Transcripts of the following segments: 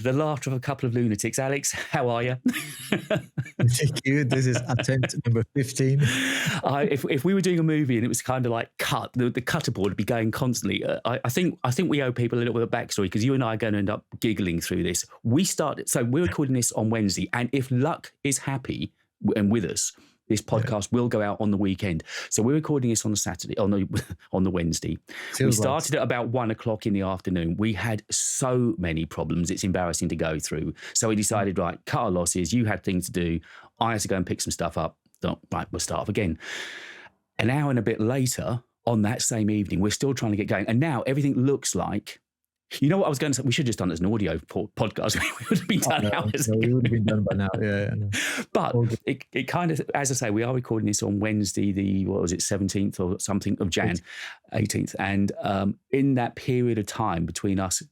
The laughter of a couple of lunatics. Alex, how are you? Thank you. This is attempt number 15. If we were doing a movie and it was kind of like cut, the cutter board would be going constantly. I think we owe people a little bit of backstory because you and I are going to end up giggling through this. So we're recording this on Wednesday, and if luck is happy and with us, this podcast will go out on the weekend. So we're recording this on the Saturday, on the Wednesday. We started at about 1 o'clock in the afternoon. We had so many problems. It's embarrassing to go through. So we decided, right, cut our losses. You had things to do. I had to go and pick some stuff up. Right, we'll start off again. An hour and a bit later, on that same evening, we're still trying to get going. And now everything looks like, you know what I was going to say? We should have just done it as an audio podcast. We would have been done hours ago. We would have been done by now, yeah. But it kind of, as I say, we are recording this on Wednesday, the 17th or something of Jan, 18th. And in that period of time between us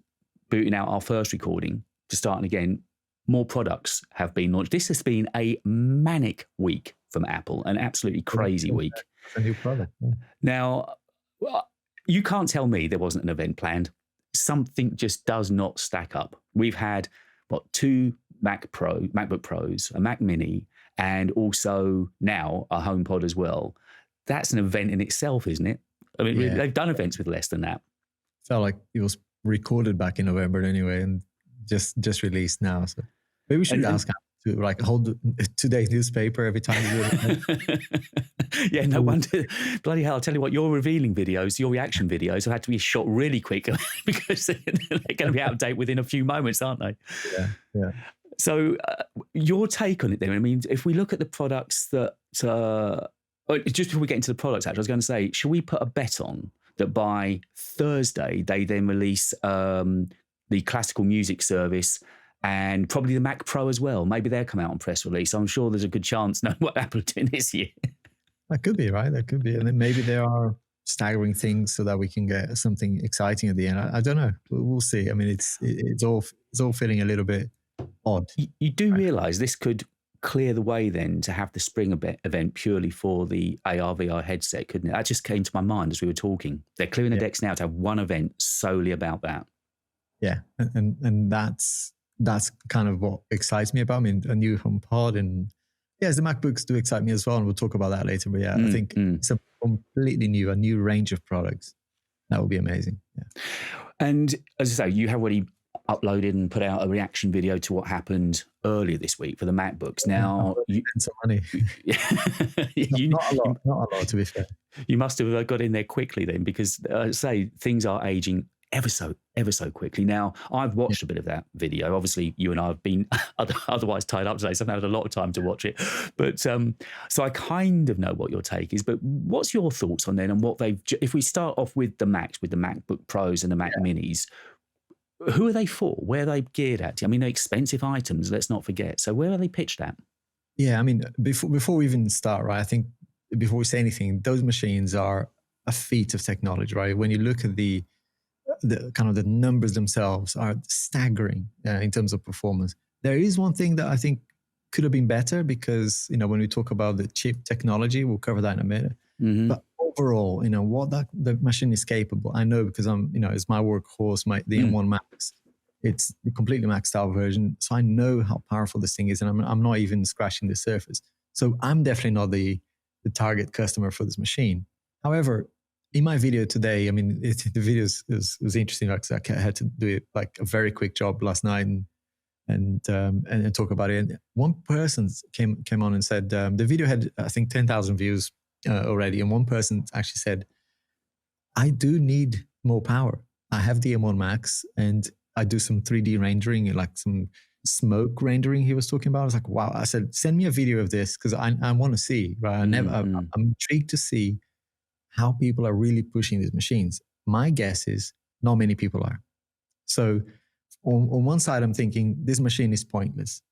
booting out our first recording to starting again, more products have been launched. This has been a manic week from Apple, an absolutely crazy week. A new product. Yeah. Now, you can't tell me there wasn't an event planned. Something just does not stack up. We've had, 2 MacBook Pros, a Mac Mini, and also now a HomePod as well. That's an event in itself, isn't it? I mean, they've done events with less than that. Felt like it was recorded back in November anyway, and just released now. So maybe we should ask to hold today's newspaper every time you do it. Yeah, no wonder. Bloody hell, I'll tell you what, your revealing videos, your reaction videos have had to be shot really quick because they're going to be out of date within a few moments, aren't they? Yeah. So your take on it then, I mean, if we look at the products that, just before we get into the products, actually, I was going to say, should we put a bet on that by Thursday, they then release the classical music service and probably the Mac Pro as well? Maybe they'll come out on press release. I'm sure there's a good chance knowing what Apple are doing this year. That could be, right? That could be. And then maybe there are staggering things so that we can get something exciting at the end. I don't know. We'll see. I mean, it's all feeling a little bit odd. You do realise this could clear the way then to have the spring event purely for the AR VR headset, couldn't it? That just came to my mind as we were talking. They're clearing the decks now to have one event solely about that. Yeah. And that's kind of what excites me about. I mean, a new HomePod, and yes, the MacBooks do excite me as well, and we'll talk about that later. But I think it's a completely a new range of products. That would be amazing. Yeah. And as I say, you have already uploaded and put out a reaction video to what happened earlier this week for the MacBooks. Now, you spent some money. Not a lot, to be fair. You must have got in there quickly then, because say things are aging ever so quickly. Now, I've watched a bit of that video. Obviously, you and I have been otherwise tied up today, so I've had a lot of time to watch it. But so I kind of know what your take is. But what's your thoughts on then, and what they've? If we start off with the Macs, with the MacBook Pros and the Mac Minis, who are they for? Where are they geared at? I mean, they're expensive items. Let's not forget. So where are they pitched at? Yeah, I mean, before we even start, right? I think before we say anything, those machines are a feat of technology, right? When you look at the kind of the numbers themselves are staggering in terms of performance. There is one thing that I think could have been better, because, when we talk about the chip technology, we'll cover that in a minute. Mm-hmm. But overall, what the machine is capable, I know, because it's my workhorse, the M1 Max. It's the completely maxed out version. So I know how powerful this thing is, and I'm not even scratching the surface. So I'm definitely not the target customer for this machine. However, in my video today, I mean, the video was interesting. Like, I had to do it like a very quick job last night and talk about it. And one person came on and said the video had, I think, 10,000 views already. And one person actually said, "I do need more power. I have the M1 Max, and I do some 3D rendering, like some smoke rendering." He was talking about. I was like, "Wow!" I said, "Send me a video of this, because I want to see." Right? I'm intrigued to see how people are really pushing these machines. My guess is not many people are. So on one side, I'm thinking this machine is pointless.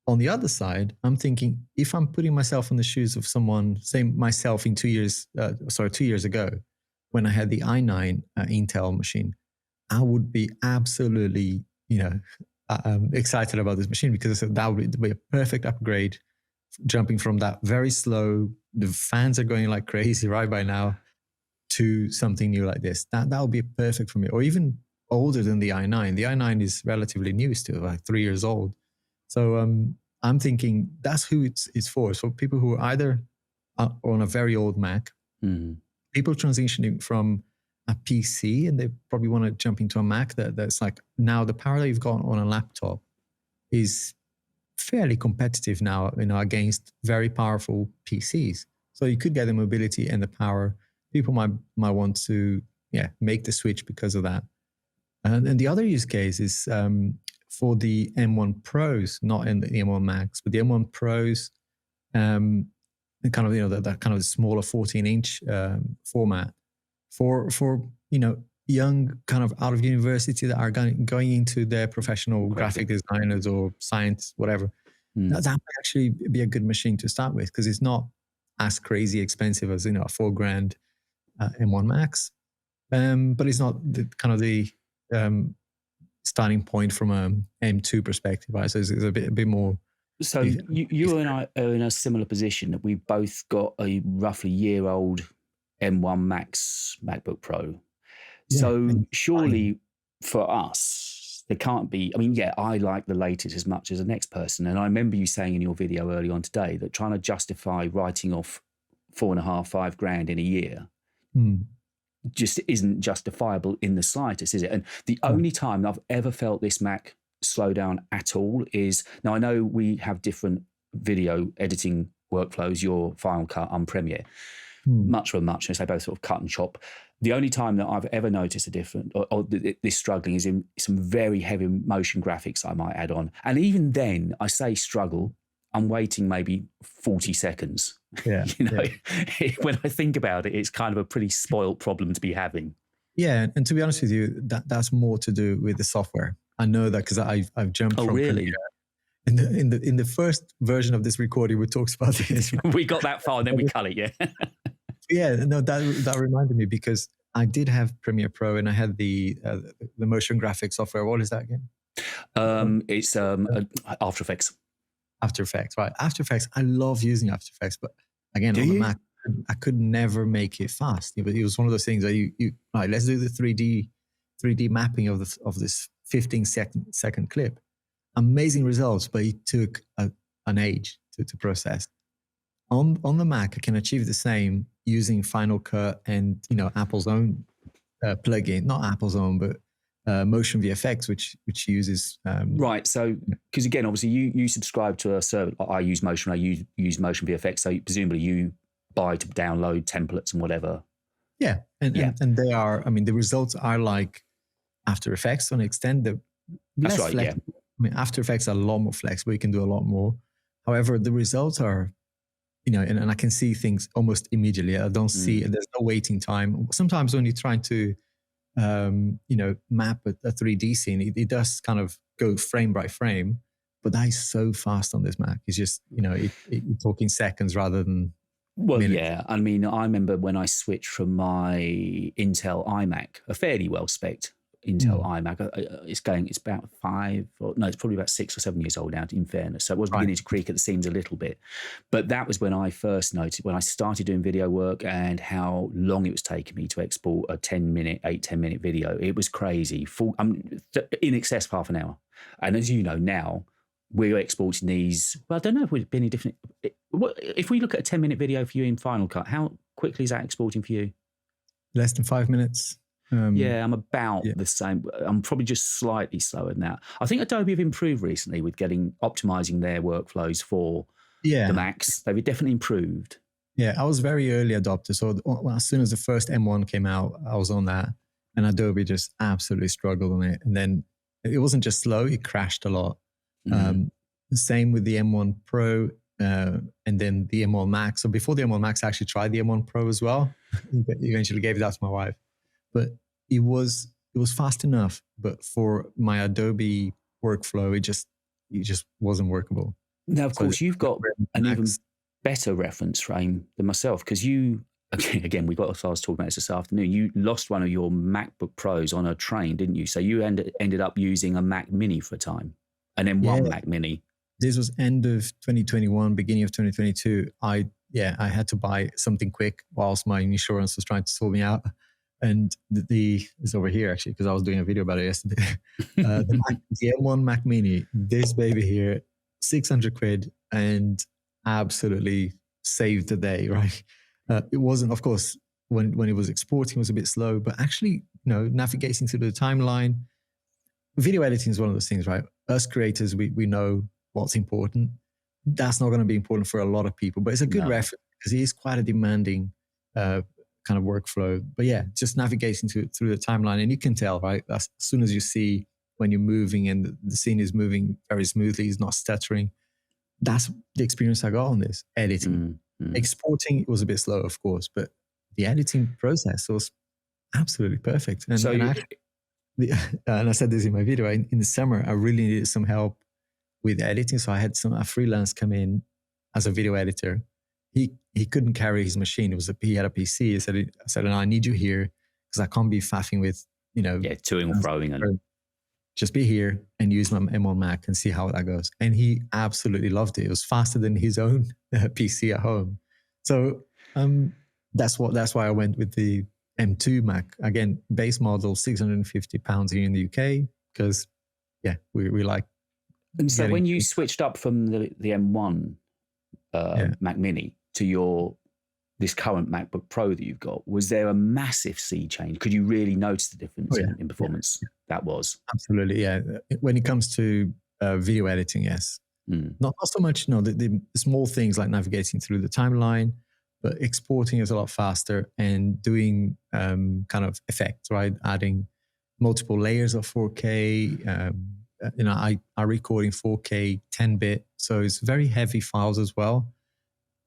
On the other side, I'm thinking, if I'm putting myself in the shoes of someone, say myself in 2 years ago, when I had the i9 Intel machine, I would be absolutely, excited about this machine, because that would be a perfect upgrade, jumping from that very slow, the fans are going like crazy right by now, to something new like this. That would be perfect for me. Or even older than the i9. The i9 is relatively new still, like 3 years old. So I'm thinking that's who it's for. So people who are either on a very old Mac, people transitioning from a PC, and they probably want to jump into a Mac that's like, now the power that you've got on a laptop is fairly competitive now, against very powerful PCs. So you could get the mobility and the power. People might want to make the switch because of that. And the other use case is for the M1 Pros, not in the M1 Max, but the M1 Pros, and kind of that kind of smaller 14-inch format for young kind of out of university that are going into their professional graphic designers or science, whatever. That might actually be a good machine to start with, because it's not as crazy expensive as a $4,000 M1 Max, but it's not the starting point from a M2 perspective, right? So it's a bit more. So you and I are in a similar position that we've both got a roughly year-old M1 Max MacBook Pro. So surely for us, there can't be, I like the latest as much as the next person. And I remember you saying in your video early on today that trying to justify writing off $4,500 in a year just isn't justifiable in the slightest, is it? And the only time I've ever felt this Mac slow down at all is, now I know we have different video editing workflows, your Final Cut, I'm Premiere, much for much, they both sort of cut and chop. The only time that I've ever noticed a different or this struggling is in some very heavy motion graphics I might add on. And even then, I say struggle, I'm waiting maybe 40 seconds. Yeah. When I think about it, it's kind of a pretty spoilt problem to be having. Yeah, and to be honest with you, that's more to do with the software. I know that because I've jumped from really? Premiere. In the first version of this recording, we talked about this. We got that far and then we cut it, yeah. Yeah, no, that reminded me, because I did have Premiere Pro and I had the motion graphics software. What is that again? It's After Effects. After Effects, right? After Effects, I love using After Effects, but again, on the Mac, I could never make it fast. It was one of those things that you right, let's do the 3D mapping of this 15-second clip. Amazing results, but it took an age to process. On the Mac, I can achieve the same using Final Cut and Apple's own plugin, not Apple's own, but Motion VFX, which uses right. So because again, obviously you subscribe to a server. I use Motion. I use Motion VFX. So presumably you buy to download templates and whatever. Yeah, and they are. The results are like After Effects to an extent. That's right. Flexible. Yeah. After Effects are a lot more flexible. You can do a lot more. However, the results are, and I can see things almost immediately. I don't see, there's no waiting time. Sometimes when you're trying to, map a 3D scene, it does kind of go frame by frame, but that is so fast on this Mac. It's just, you're talking seconds rather than minutes. Yeah. I remember when I switched from my Intel iMac, a fairly well-spec'd Intel iMac. It's about it's probably about 6 or 7 years old now, in fairness. So it was beginning to creak at the seams a little bit. But that was when I first noticed, when I started doing video work, and how long it was taking me to export a 8-10-minute video. It was crazy. In excess of half an hour. And as you know now, we're exporting these. Well, I don't know if we'd be any different. If we look at a 10-minute video for you in Final Cut, how quickly is that exporting for you? Less than 5 minutes. Yeah, I'm about the same. I'm probably just slightly slower than that. I think Adobe have improved recently with optimizing their workflows for the Macs. They've definitely improved. Yeah, I was very early adopter. So as soon as the first M1 came out, I was on that, and Adobe just absolutely struggled on it. And then it wasn't just slow; it crashed a lot. Same with the M1 Pro, and then the M1 Max. So before the M1 Max, I actually tried the M1 Pro as well. Eventually gave that to my wife. But it was fast enough, but for my Adobe workflow, it just wasn't workable. Now, of course, you've got an even better reference frame than myself, because you, again, I was talking about this afternoon, you lost one of your MacBook Pros on a train, didn't you? So you ended up using a Mac Mini for a time, and then one Mac Mini. This was end of 2021, beginning of 2022. I had to buy something quick whilst my insurance was trying to sort me out. And it's over here actually, because I was doing a video about it yesterday. The M1 Mac Mini, this baby here, 600 quid, and absolutely saved the day, right? It wasn't, of course, when it was exporting, it was a bit slow, but actually, navigating through the timeline, video editing is one of those things, right? Us creators, we know what's important. That's not going to be important for a lot of people, but it's a good reference because it is quite a demanding kind of workflow. But yeah, just navigating through the timeline, and you can tell, right? As soon as you see when you're moving and the scene is moving very smoothly, it's not stuttering. That's the experience I got on this editing. Exporting, it was a bit slow, of course, but the editing process was absolutely perfect. And, and I said this in my video, in the summer, I really needed some help with editing. So I had a freelance come in as a video editor. He couldn't carry his machine. He had a PC. I said, no, I need you here because I can't be faffing with, toing and throwing. And just be here and use my M1 Mac and see how that goes. And he absolutely loved it. It was faster than his own PC at home. So that's why I went with the M2 Mac. Again, base model, £650 here in the UK, because we like. And so when you switched up from the M1 Mac Mini to this current MacBook Pro that you've got, was there a massive sea change? Could you really notice the difference in performance? Yeah. That was absolutely, yeah. When it comes to video editing, yes, not so much. The small things like navigating through the timeline, but exporting is a lot faster, and doing kind of effects, right? Adding multiple layers of 4K. I record in 4K 10-bit, so it's very heavy files as well.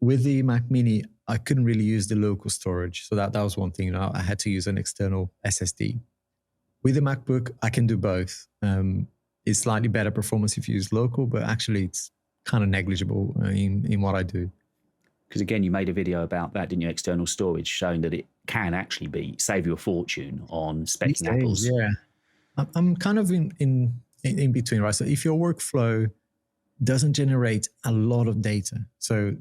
With the Mac Mini, I couldn't really use the local storage, so that was one thing. I had to use an external SSD. With the MacBook, I can do both. It's slightly better performance if you use local, but actually it's kind of negligible in what I do. Because again, you made a video about that, didn't you? External storage, showing that it can actually save you a fortune on speccing apples. Yeah, I'm kind of in between, right? So if your workflow doesn't generate a lot of data, so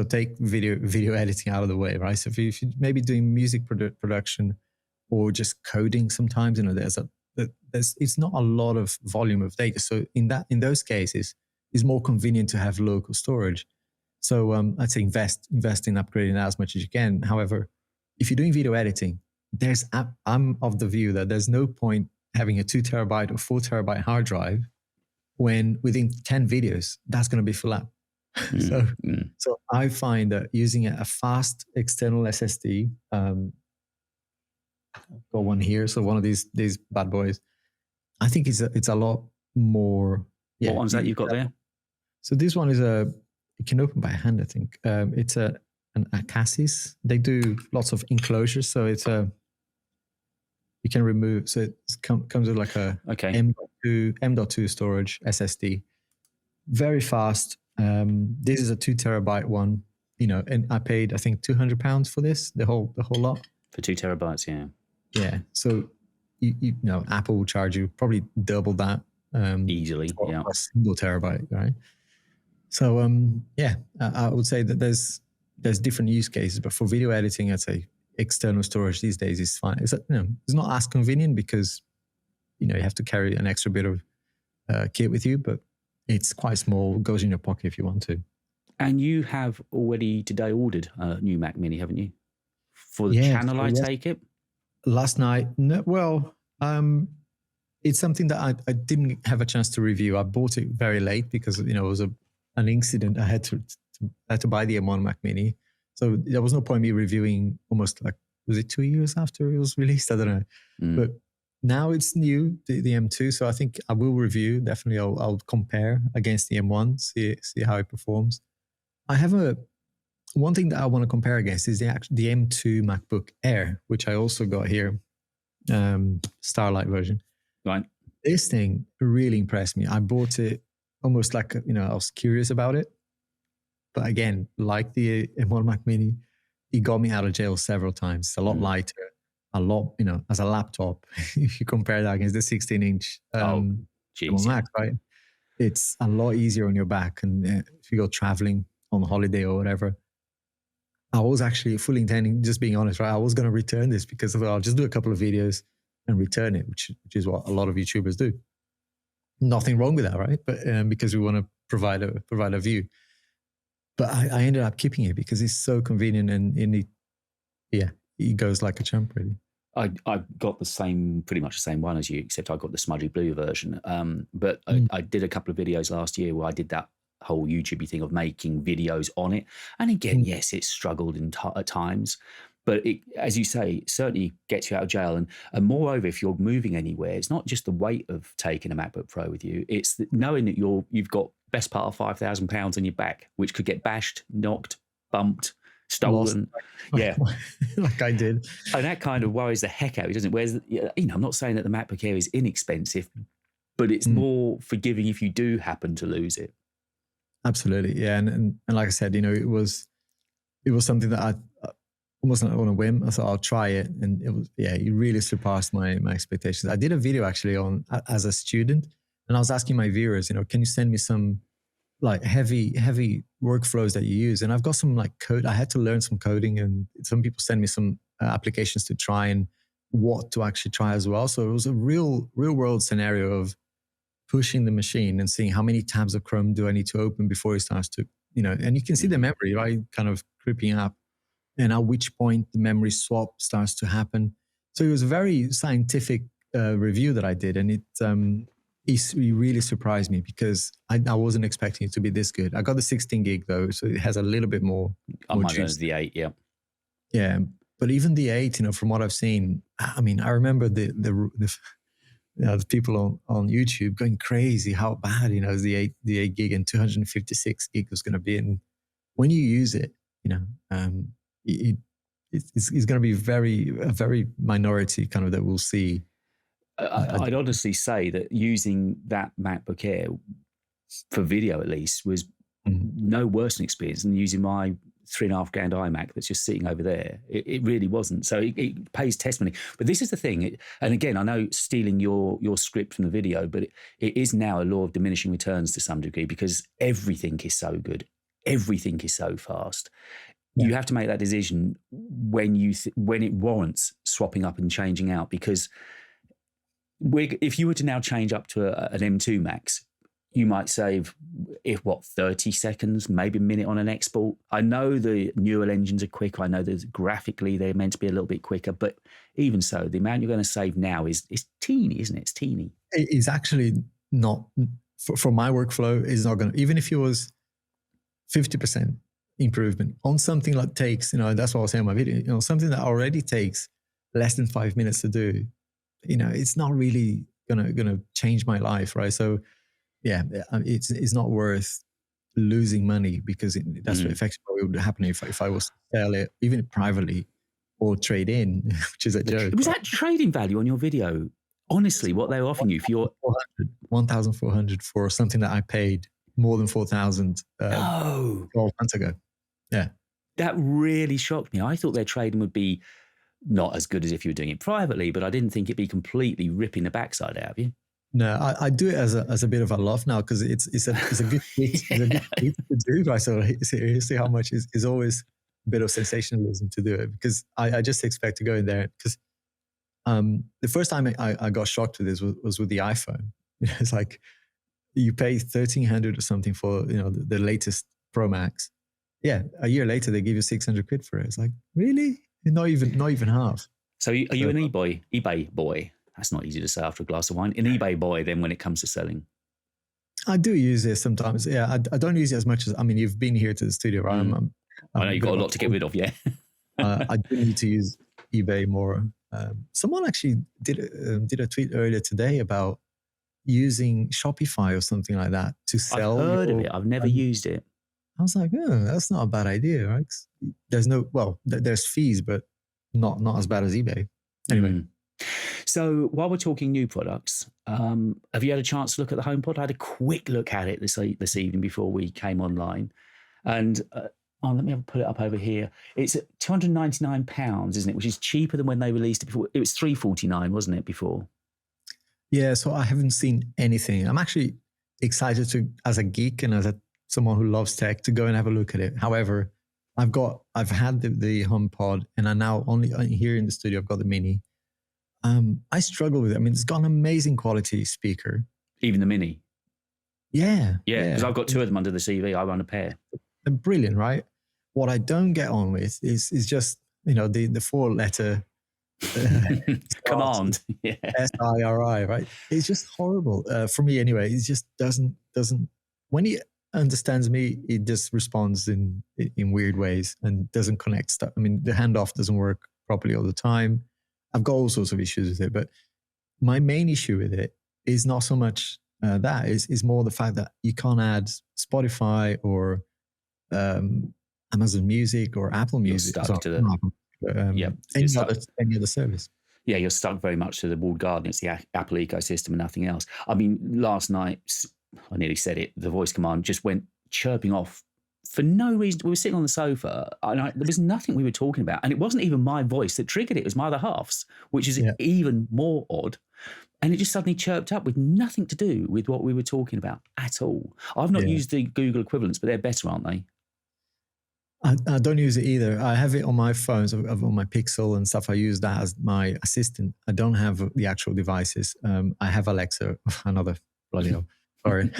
take video editing out of the way, right? So if you're maybe doing music production or just coding, sometimes it's not a lot of volume of data. So in those cases, it's more convenient to have local storage. So I'd say invest in upgrading that as much as you can. However, if you're doing video editing, I'm of the view that there's no point having a 2 terabyte or 4 terabyte hard drive when within 10 videos, that's going to be full up. So I find that using a fast external SSD, I've got one here. So one of these bad boys, I think it's a lot more. Yeah, what one's that you've got there? So this one is it can open by hand, I think. It's an Acasis. They do lots of enclosures. So it's you can remove, so it comes with like a M.2 storage SSD. Very fast. This is a 2 terabyte one, and I paid, I think, £200 for this, the whole lot. For 2 terabytes, yeah. Yeah. So, Apple will charge you probably double that. Easily, yeah. A single terabyte, right? So, I would say that there's different use cases, but for video editing, I'd say external storage these days is fine. It's not as convenient because, you have to carry an extra bit of kit with you, but it's quite small, goes in your pocket if you want to. And you have already today ordered a new Mac Mini, haven't you? For the channel, I take it? Last night. No, well, it's something that I didn't have a chance to review. I bought it very late because, it was an incident. I had to buy the M1 Mac Mini. So there was no point in me reviewing almost was it 2 years after it was released? I don't know. But now it's new, the M2, so I think I will review. Definitely, I'll compare against the M1, see how it performs. I have one thing that I want to compare against is the M2 MacBook Air, which I also got here, Starlight version. Right. This thing really impressed me. I bought it almost like, I was curious about it. But again, like the M1 Mac Mini, it got me out of jail several times. It's a lot lighter. A lot, as a laptop, if you compare that against the 16-inch Mac, right? It's a lot easier on your back. And if you go traveling on holiday or whatever, I was actually fully intending, just being honest, right? I was going to return this because I thought I'll just do a couple of videos and return it, which is what a lot of YouTubers do. Nothing wrong with that, right? But because we want to provide a view. But I ended up keeping it because it's so convenient, and it goes like a champ, really. I got pretty much the same one as you, except I got the smudgy blue version. But I did a couple of videos last year where I did that whole YouTube thing of making videos on it. And again, yes, it struggled at times, but it, as you say, certainly gets you out of jail. And moreover, if you're moving anywhere, it's not just the weight of taking a MacBook Pro with you, it's knowing that you've got best part of £5,000 on your back, which could get bashed, knocked, bumped, stolen. Yeah. Like I did. And that kind of worries the heck out of you, doesn't it? Whereas, I'm not saying that the MacBook Air is inexpensive, but it's more forgiving if you do happen to lose it. Absolutely. Yeah. And like I said, it was something that I almost on a whim. I thought I'll try it. And it really surpassed my expectations. I did a video actually as a student, and I was asking my viewers, can you send me some like heavy workflows that you use? And I've got some like code. I had to learn some coding, and some people send me some applications to try and what to actually try as well. So it was a real world scenario of pushing the machine and seeing how many tabs of Chrome do I need to open before it starts to, and you can see the memory, right, kind of creeping up, and at which point the memory swap starts to happen. So it was a very scientific review that I did, and it really surprised me because I wasn't expecting it to be this good. I got the 16 gig though, so it has a little bit more. Mine has the 8, yeah. Yeah, but even the 8, from what I've seen, I mean, I remember the people on YouTube going crazy how bad the 8 gig and 256 gig was going to be. And when you use it, it's going to be a very minority kind of that we'll see. I'd honestly say that using that MacBook Air for video at least was no worse an experience than using my $3,500 iMac that's just sitting over there. It really wasn't. So it pays testimony. But this is the thing, and again, I know stealing your script from the video, but it is now a law of diminishing returns to some degree because everything is so good. Everything is so fast. Yeah. You have to make that decision when it warrants swapping up and changing out, because if you were to now change up to an M2 Max, you might save 30 seconds, maybe a minute on an export. I know the neural engines are quicker. I know that graphically they're meant to be a little bit quicker, but even so, the amount you're going to save now is teeny, isn't it? It's teeny. It is actually not, for my workflow, is not going to, even if it was 50% improvement on something that takes, that's what I was saying in my video, something that already takes less than 5 minutes to do, it's not really gonna change my life, right? So yeah, it's not worth losing money because that's what effectively would happen if I was to sell it, even privately, or trade in, which is a joke. Was that trading value on your video? Honestly, what they were offering you for your 1,400 for something that I paid more than 4,000 12 months ago. Yeah, that really shocked me. I thought their trading would be not as good as if you were doing it privately, but I didn't think it'd be completely ripping the backside out of you. No, I do it as a bit of a laugh now because it's a good thing to do. Right? So see how much is always a bit of sensationalism to do it, because I just expect to go in there because the first time I got shocked with this was with the iPhone. It's like you pay $1,300 or something for the latest Pro Max. Yeah, a year later they give you 600 quid for it. It's like, really? Not even half. So are you an eBay boy? That's not easy to say after a glass of wine. An eBay boy then when it comes to selling? I do use it sometimes. Yeah, I don't use it as much as, you've been here to the studio, right? I know you've got a lot to get rid of, yeah. I do need to use eBay more. Someone actually did a tweet earlier today about using Shopify or something like that to sell. I've heard of it. I've never used it. I was like, that's not a bad idea, right? There's fees, but not as bad as eBay. Anyway. So while we're talking new products, have you had a chance to look at the HomePod? I had a quick look at it this evening before we came online. And let me put it up over here. It's at £299, isn't it? Which is cheaper than when they released it before. It was $349, wasn't it, before? Yeah, so I haven't seen anything. I'm actually excited to, as a geek and as someone who loves tech, to go and have a look at it. However, I've had the HomePod, and I now only here in the studio I've got the Mini. I struggle with it. I mean, it's got an amazing quality speaker. Even the Mini. Yeah, Yeah, because I've got two of them under the CV. I run a pair. They're brilliant, right? What I don't get on with is just the 4-letter command. Yeah. SIRI, right? It's just horrible for me anyway. It just doesn't when he understands me, it just responds in weird ways and doesn't connect stuff. I mean, the handoff doesn't work properly all the time. I've got all sorts of issues with it, but my main issue with it is not so much that is more the fact that you can't add Spotify or Amazon Music or Apple Music. Stuck to the any other service. Yeah, you're stuck very much to the walled garden. It's the Apple ecosystem and nothing else. I mean, last night, I nearly said it, the voice command just went chirping off for no reason. We were sitting on the sofa, and there was nothing we were talking about. And it wasn't even my voice that triggered it. It was my other half's, which is even more odd. And it just suddenly chirped up with nothing to do with what we were talking about at all. I've not used the Google equivalents, but they're better, aren't they? I don't use it either. I have it on my phones, on my Pixel and stuff. I use that as my assistant. I don't have the actual devices. I have Alexa, another bloody hell. Sorry.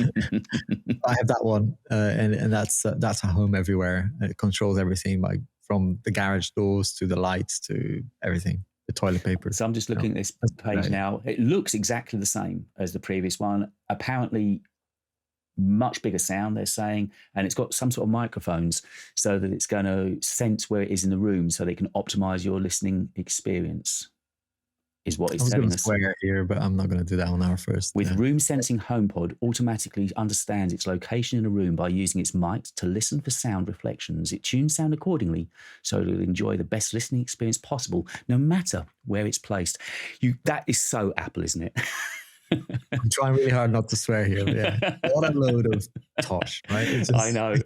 I have that one, and that's at home everywhere. It controls everything, like from the garage doors to the lights to everything, the toilet paper. So I'm just looking at this page now. It looks exactly the same as the previous one. Apparently, much bigger sound, they're saying, and it's got some sort of microphones so that it's going to sense where it is in the room so they can optimize your listening experience, is what it's telling us. Swear here, but I'm not going to do that on our first. With room sensing HomePod automatically understands its location in a room by using its mics to listen for sound reflections. It tunes sound accordingly so it'll enjoy the best listening experience possible, no matter where it's placed. That is so Apple, isn't it? I'm trying really hard not to swear here. But yeah, what a load of tosh, right? Just, I know.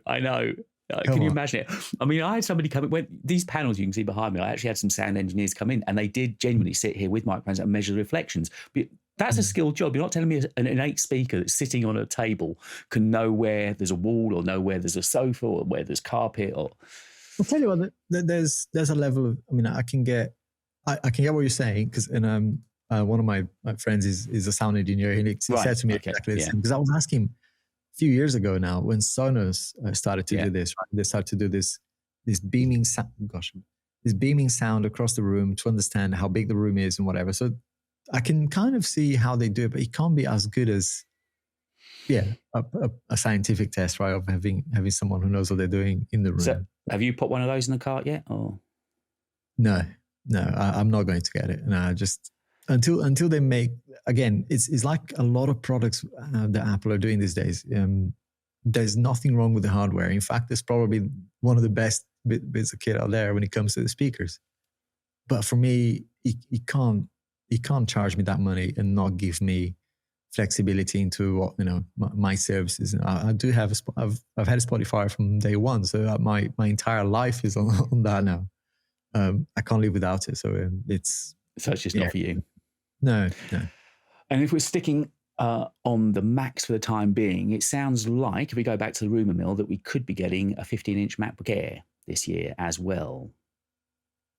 Can you imagine it? I mean, I had somebody come in. When these panels you can see behind me, I actually had some sound engineers come in, and they did genuinely sit here with microphones and measure the reflections. But that's a skilled job. You're not telling me an innate speaker that's sitting on a table can know where there's a wall or know where there's a sofa or where there's carpet. Or I'll tell you what, there's a level of. I mean, I can get what you're saying because one of my friends is a sound engineer. He said to me exactly the same, because I was asking him a few years ago now when Sonos started to do this. Right? They started to do this beaming sound. This beaming sound across the room to understand how big the room is and whatever. So I can kind of see how they do it, but it can't be as good as a scientific test, right? Of having someone who knows what they're doing in the room. So have you put one of those in the cart yet? Or no, I'm not going to get it. No, just. Until they make, again, it's like a lot of products that Apple are doing these days. There's nothing wrong with the hardware. In fact, it's probably one of the best bits of kit out there when it comes to the speakers. But for me, you can't charge me that money and not give me flexibility into what my services. I do have I've had a Spotify from day one, so my entire life is on that now. I can't live without it. So it's just not for you. No. And if we're sticking on the Macs for the time being, it sounds like, if we go back to the rumour mill, that we could be getting a 15-inch MacBook Air this year as well.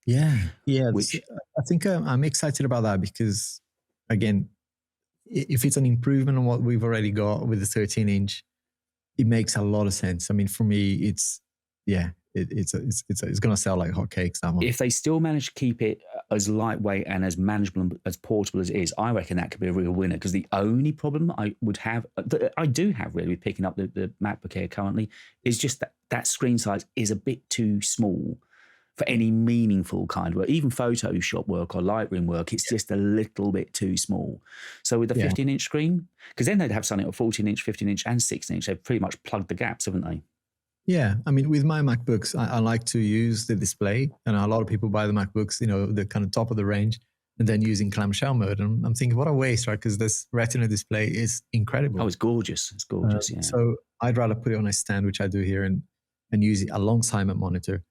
Yeah. Which I think I'm excited about that because, again, if it's an improvement on what we've already got with the 13-inch, it makes a lot of sense. I mean, for me, it's going to sell like hotcakes, that one. If they still manage to keep it as lightweight and as manageable and as portable as it is, I reckon that could be a real winner. Because the only problem I do have really with picking up the MacBook Air currently is just that screen size is a bit too small for any meaningful kind of work. Even Photoshop work or Lightroom work, it's just a little bit too small. So with the 15-inch screen, because then they'd have something at 14-inch, 15-inch and 16-inch, they've pretty much plugged the gaps, haven't they? Yeah, I mean, with my MacBooks, I like to use the display, and a lot of people buy the MacBooks, the kind of top of the range, and then using clamshell mode. And I'm thinking, what a waste, right? Because this Retina display is incredible. Oh, it's gorgeous. It's gorgeous, yeah. So I'd rather put it on a stand, which I do here, and use it alongside my monitor.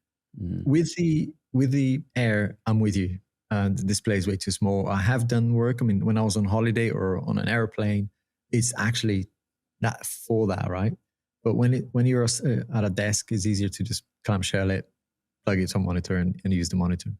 With the Air, I'm with you. The display is way too small. I have done work. I mean, when I was on holiday or on an airplane, it's actually not for that, right? But when you're at a desk, it's easier to just clamshell it, plug it to a monitor, and use the monitor.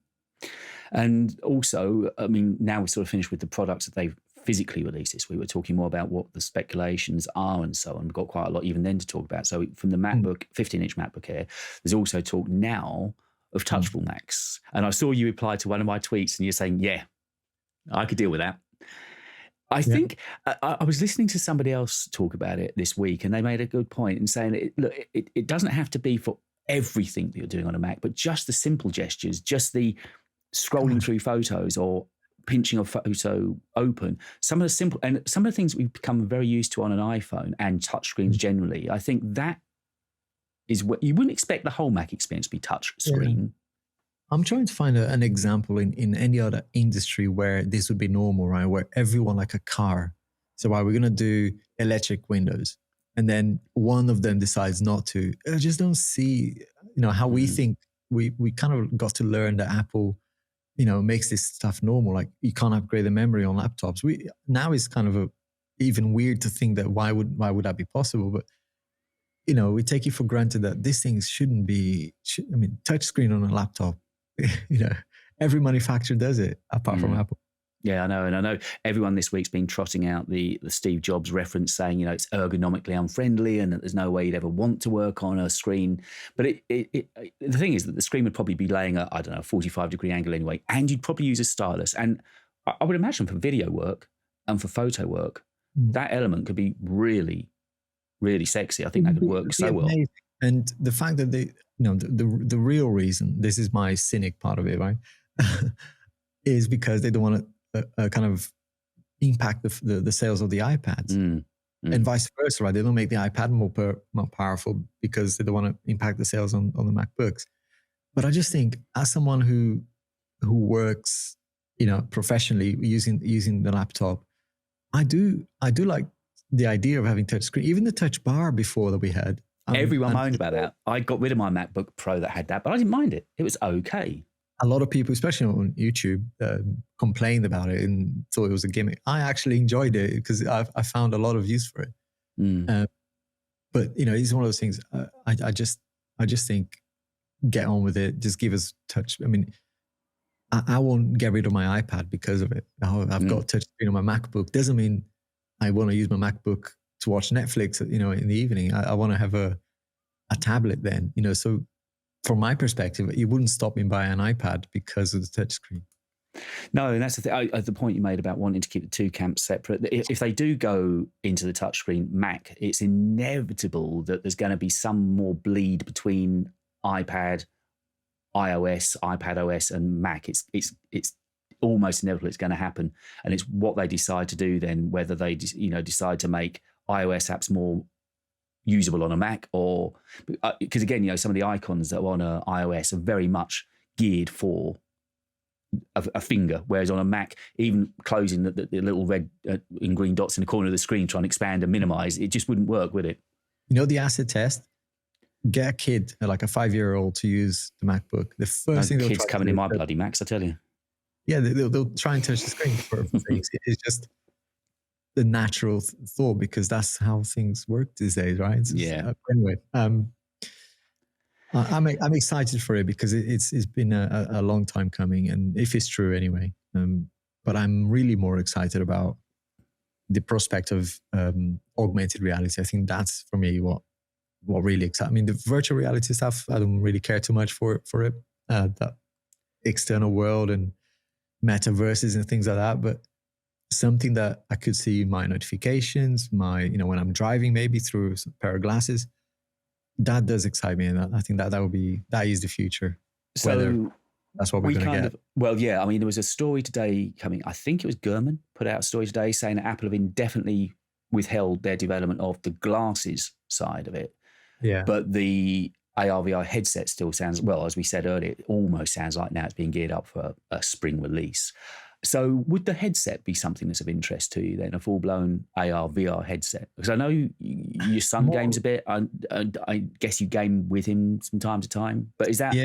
And also, I mean, now we're sort of finished with the products that they've physically released this. We were talking more about what the speculations are and so on. We've got quite a lot even then to talk about. So from the MacBook, 15-inch MacBook Air, there's also talk now of touchable Macs. And I saw you reply to one of my tweets and you're saying, yeah, I could deal with that. I think I was listening to somebody else talk about it this week, and they made a good point in saying, look, it doesn't have to be for everything that you're doing on a Mac, but just the simple gestures, just the scrolling through photos or pinching a photo open. Some of the things we've become very used to on an iPhone and touchscreens generally, I think that is what you wouldn't expect the whole Mac experience to be touch screen. I'm trying to find an example in any other industry where this would be normal, right? Where everyone, like a car. So we're going to do electric windows, and then one of them decides not to. I just don't see, how we think. We kind of got to learn that Apple, makes this stuff normal. Like you can't upgrade the memory on laptops. Now it's kind of even weird to think that why would that be possible? But we take it for granted that these things shouldn't be. Touchscreen on a laptop. Every manufacturer does it apart from Apple. Yeah, I know. And I know everyone this week's been trotting out the Steve Jobs reference saying, it's ergonomically unfriendly and that there's no way you'd ever want to work on a screen. But the thing is that the screen would probably be laying at, 45-degree angle anyway, and you'd probably use a stylus. And I would imagine for video work and for photo work, that element could be really, really sexy. I think that could work so well. And the fact that the real reason, this is my cynic part of it, right, is because they don't want to kind of impact the sales of the iPads, and vice versa, right? They don't make the iPad more powerful because they don't want to impact the sales on the MacBooks. But I just think, as someone who works, professionally using the laptop, I do like the idea of having touch screen, even the touch bar before that we had. Everyone moaned about that. I got rid of my MacBook Pro that had that, but I didn't mind it. It was okay. A lot of people, especially on YouTube, complained about it and thought it was a gimmick. I actually enjoyed it because I found a lot of use for it. But it's one of those things. I just think, get on with it. Just give us touch. I mean, I won't get rid of my iPad because of it. I've got touch screen on my MacBook. Doesn't mean I want to use my MacBook to watch Netflix, in the evening. I want to have a tablet then, so from my perspective, it wouldn't stop me buying an iPad because of the touchscreen. No, and that's the thing. The point you made about wanting to keep the two camps separate. If they do go into the touchscreen Mac, it's inevitable that there's going to be some more bleed between iPad, iOS, iPad OS, and Mac. It's almost inevitable it's going to happen, and it's what they decide to do then, whether they decide to make iOS apps more usable on a Mac, or because again, some of the icons that are on a iOS are very much geared for a finger, whereas on a Mac, even closing the little red and green dots in the corner of the screen, trying to expand and minimize, it just wouldn't work, would it? The acid test. Get a kid, like a 5-year-old, to use the MacBook. The first thing they'll kids coming in my bloody Macs, I tell you. Yeah, they'll try and touch the screen for things. It's just the natural thought, because that's how things work these days, right? Anyway, I'm excited for it because it's been a long time coming, and if it's true anyway. But I'm really more excited about the prospect of augmented reality. I think that's, for me, what really excites. I mean, the virtual reality stuff, I don't really care too much for it. That external world and metaverses and things like that, but something that I could see my notifications, when I'm driving, maybe through a pair of glasses, that does excite me, and I think that is the future. So whether that's what we're going to get. Well, yeah. I mean, there was a story today coming. I think it was Gurman put out a story today saying that Apple have indefinitely withheld their development of the glasses side of it. Yeah, but the AR/VR headset still sounds, well, as we said earlier, it almost sounds like now it's being geared up for a spring release. So would the headset be something that's of interest to you then, a full-blown AR/VR headset? Because I know your son games a bit. I guess you game with him from time to time. But is that... Yeah,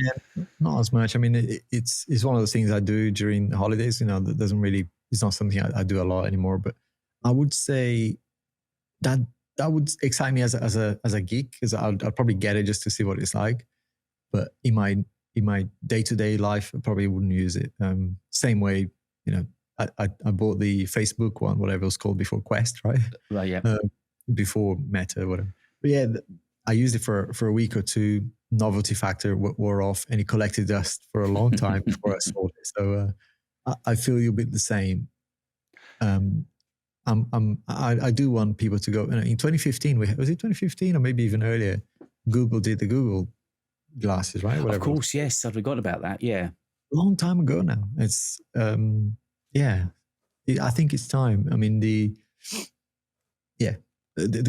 not as much. I mean, it's one of those things I do during the holidays. That doesn't really... It's not something I do a lot anymore. But I would say that would excite me as a geek, because I'll probably get it just to see what it's like. but in my day-to-day life, I probably wouldn't use it. Same way, I bought the Facebook one, whatever it was called before Quest, right? Right, yeah. Before Meta, whatever. But yeah, I used it for a week or two. Novelty factor wore off, and it collected dust for a long time before I sold it. So I feel you're a bit the same. I do want people to go. In 2015, was it 2015 or maybe even earlier? Google did the Google glasses, right? Whatever. Of course, yes. I'd forgotten about that. Yeah, long time ago now. It's I think it's time. I mean, the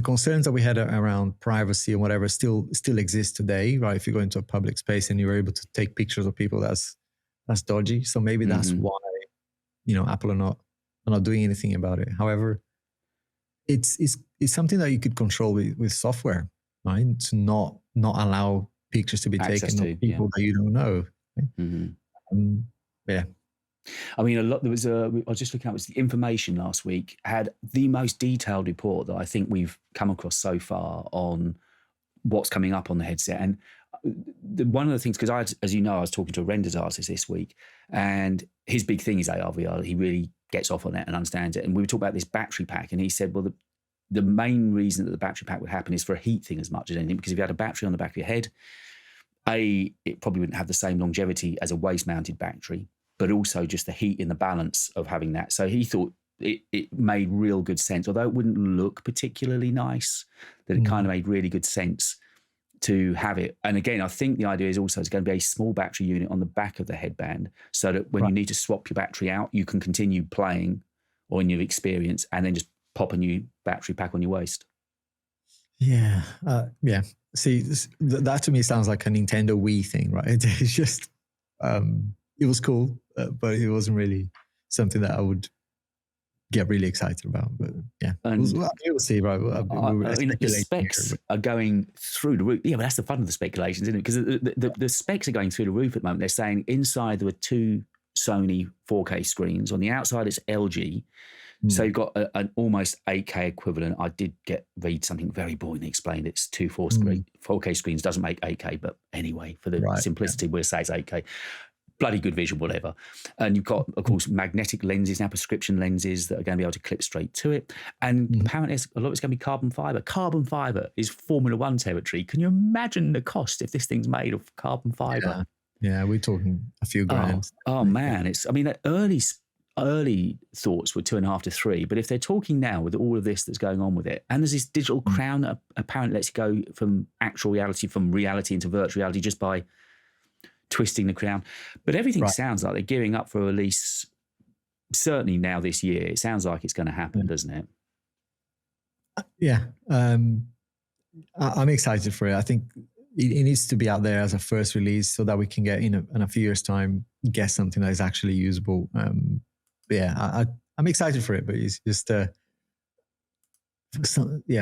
concerns that we had around privacy and whatever still exist today, right? If you go into a public space and you're able to take pictures of people, that's dodgy. So maybe that's why Apple are not doing anything about it. However, it's something that you could control with software, right? To not allow pictures to be taken of people that you don't know. Right? Yeah. I mean, I was just looking at the information last week, had the most detailed report that I think we've come across so far on what's coming up on the headset. And one of the things, because as you know, I was talking to a renders artist this week, and his big thing is AR VR. He really gets off on it and understands it. And we were talking about this battery pack, and he said, well, the main reason that the battery pack would happen is for a heat thing as much as anything, because if you had a battery on the back of your head, it probably wouldn't have the same longevity as a waist-mounted battery, but also just the heat in the balance of having that. So he thought it made real good sense, although it wouldn't look particularly nice, that it kind of made really good sense to have it. And again, I think the idea is also it's going to be a small battery unit on the back of the headband, so that when you need to swap your battery out, you can continue playing or in your experience and then just pop a new battery pack on your waist. Yeah. See, that to me sounds like a Nintendo Wii thing, right? It's just, it was cool, but it wasn't really something that I would get really excited about. But yeah, we'll see, right? The specs are going through the roof. Yeah, but that's the fun of the speculations, isn't it? Because the specs are going through the roof at the moment. They're saying inside there were 2 Sony 4K screens. On the outside, it's LG. So you've got an almost 8K equivalent. I did read something very boringly explained. It's 2 4K screens, doesn't make 8K, but anyway, for the simplicity, we'll say it's 8K. Bloody good vision, whatever. And you've got, of course, magnetic lenses, now prescription lenses that are going to be able to clip straight to it. And apparently a lot of it's going to be carbon fiber. Carbon fiber is Formula One territory. Can you imagine the cost if this thing's made of carbon fiber? Yeah, we're talking a few grand. Oh man, early thoughts were 2.5 to 3, but if they're talking now with all of this that's going on with it, and there's this digital crown that apparently lets you go from actual reality, from reality into virtual reality just by twisting the crown. But everything sounds like they're gearing up for a release, certainly now this year. It sounds like it's going to happen, doesn't it? Yeah. I'm excited for it. I think it needs to be out there as a first release so that we can get in a few years' time, get something that is actually usable. I'm excited for it, but it's just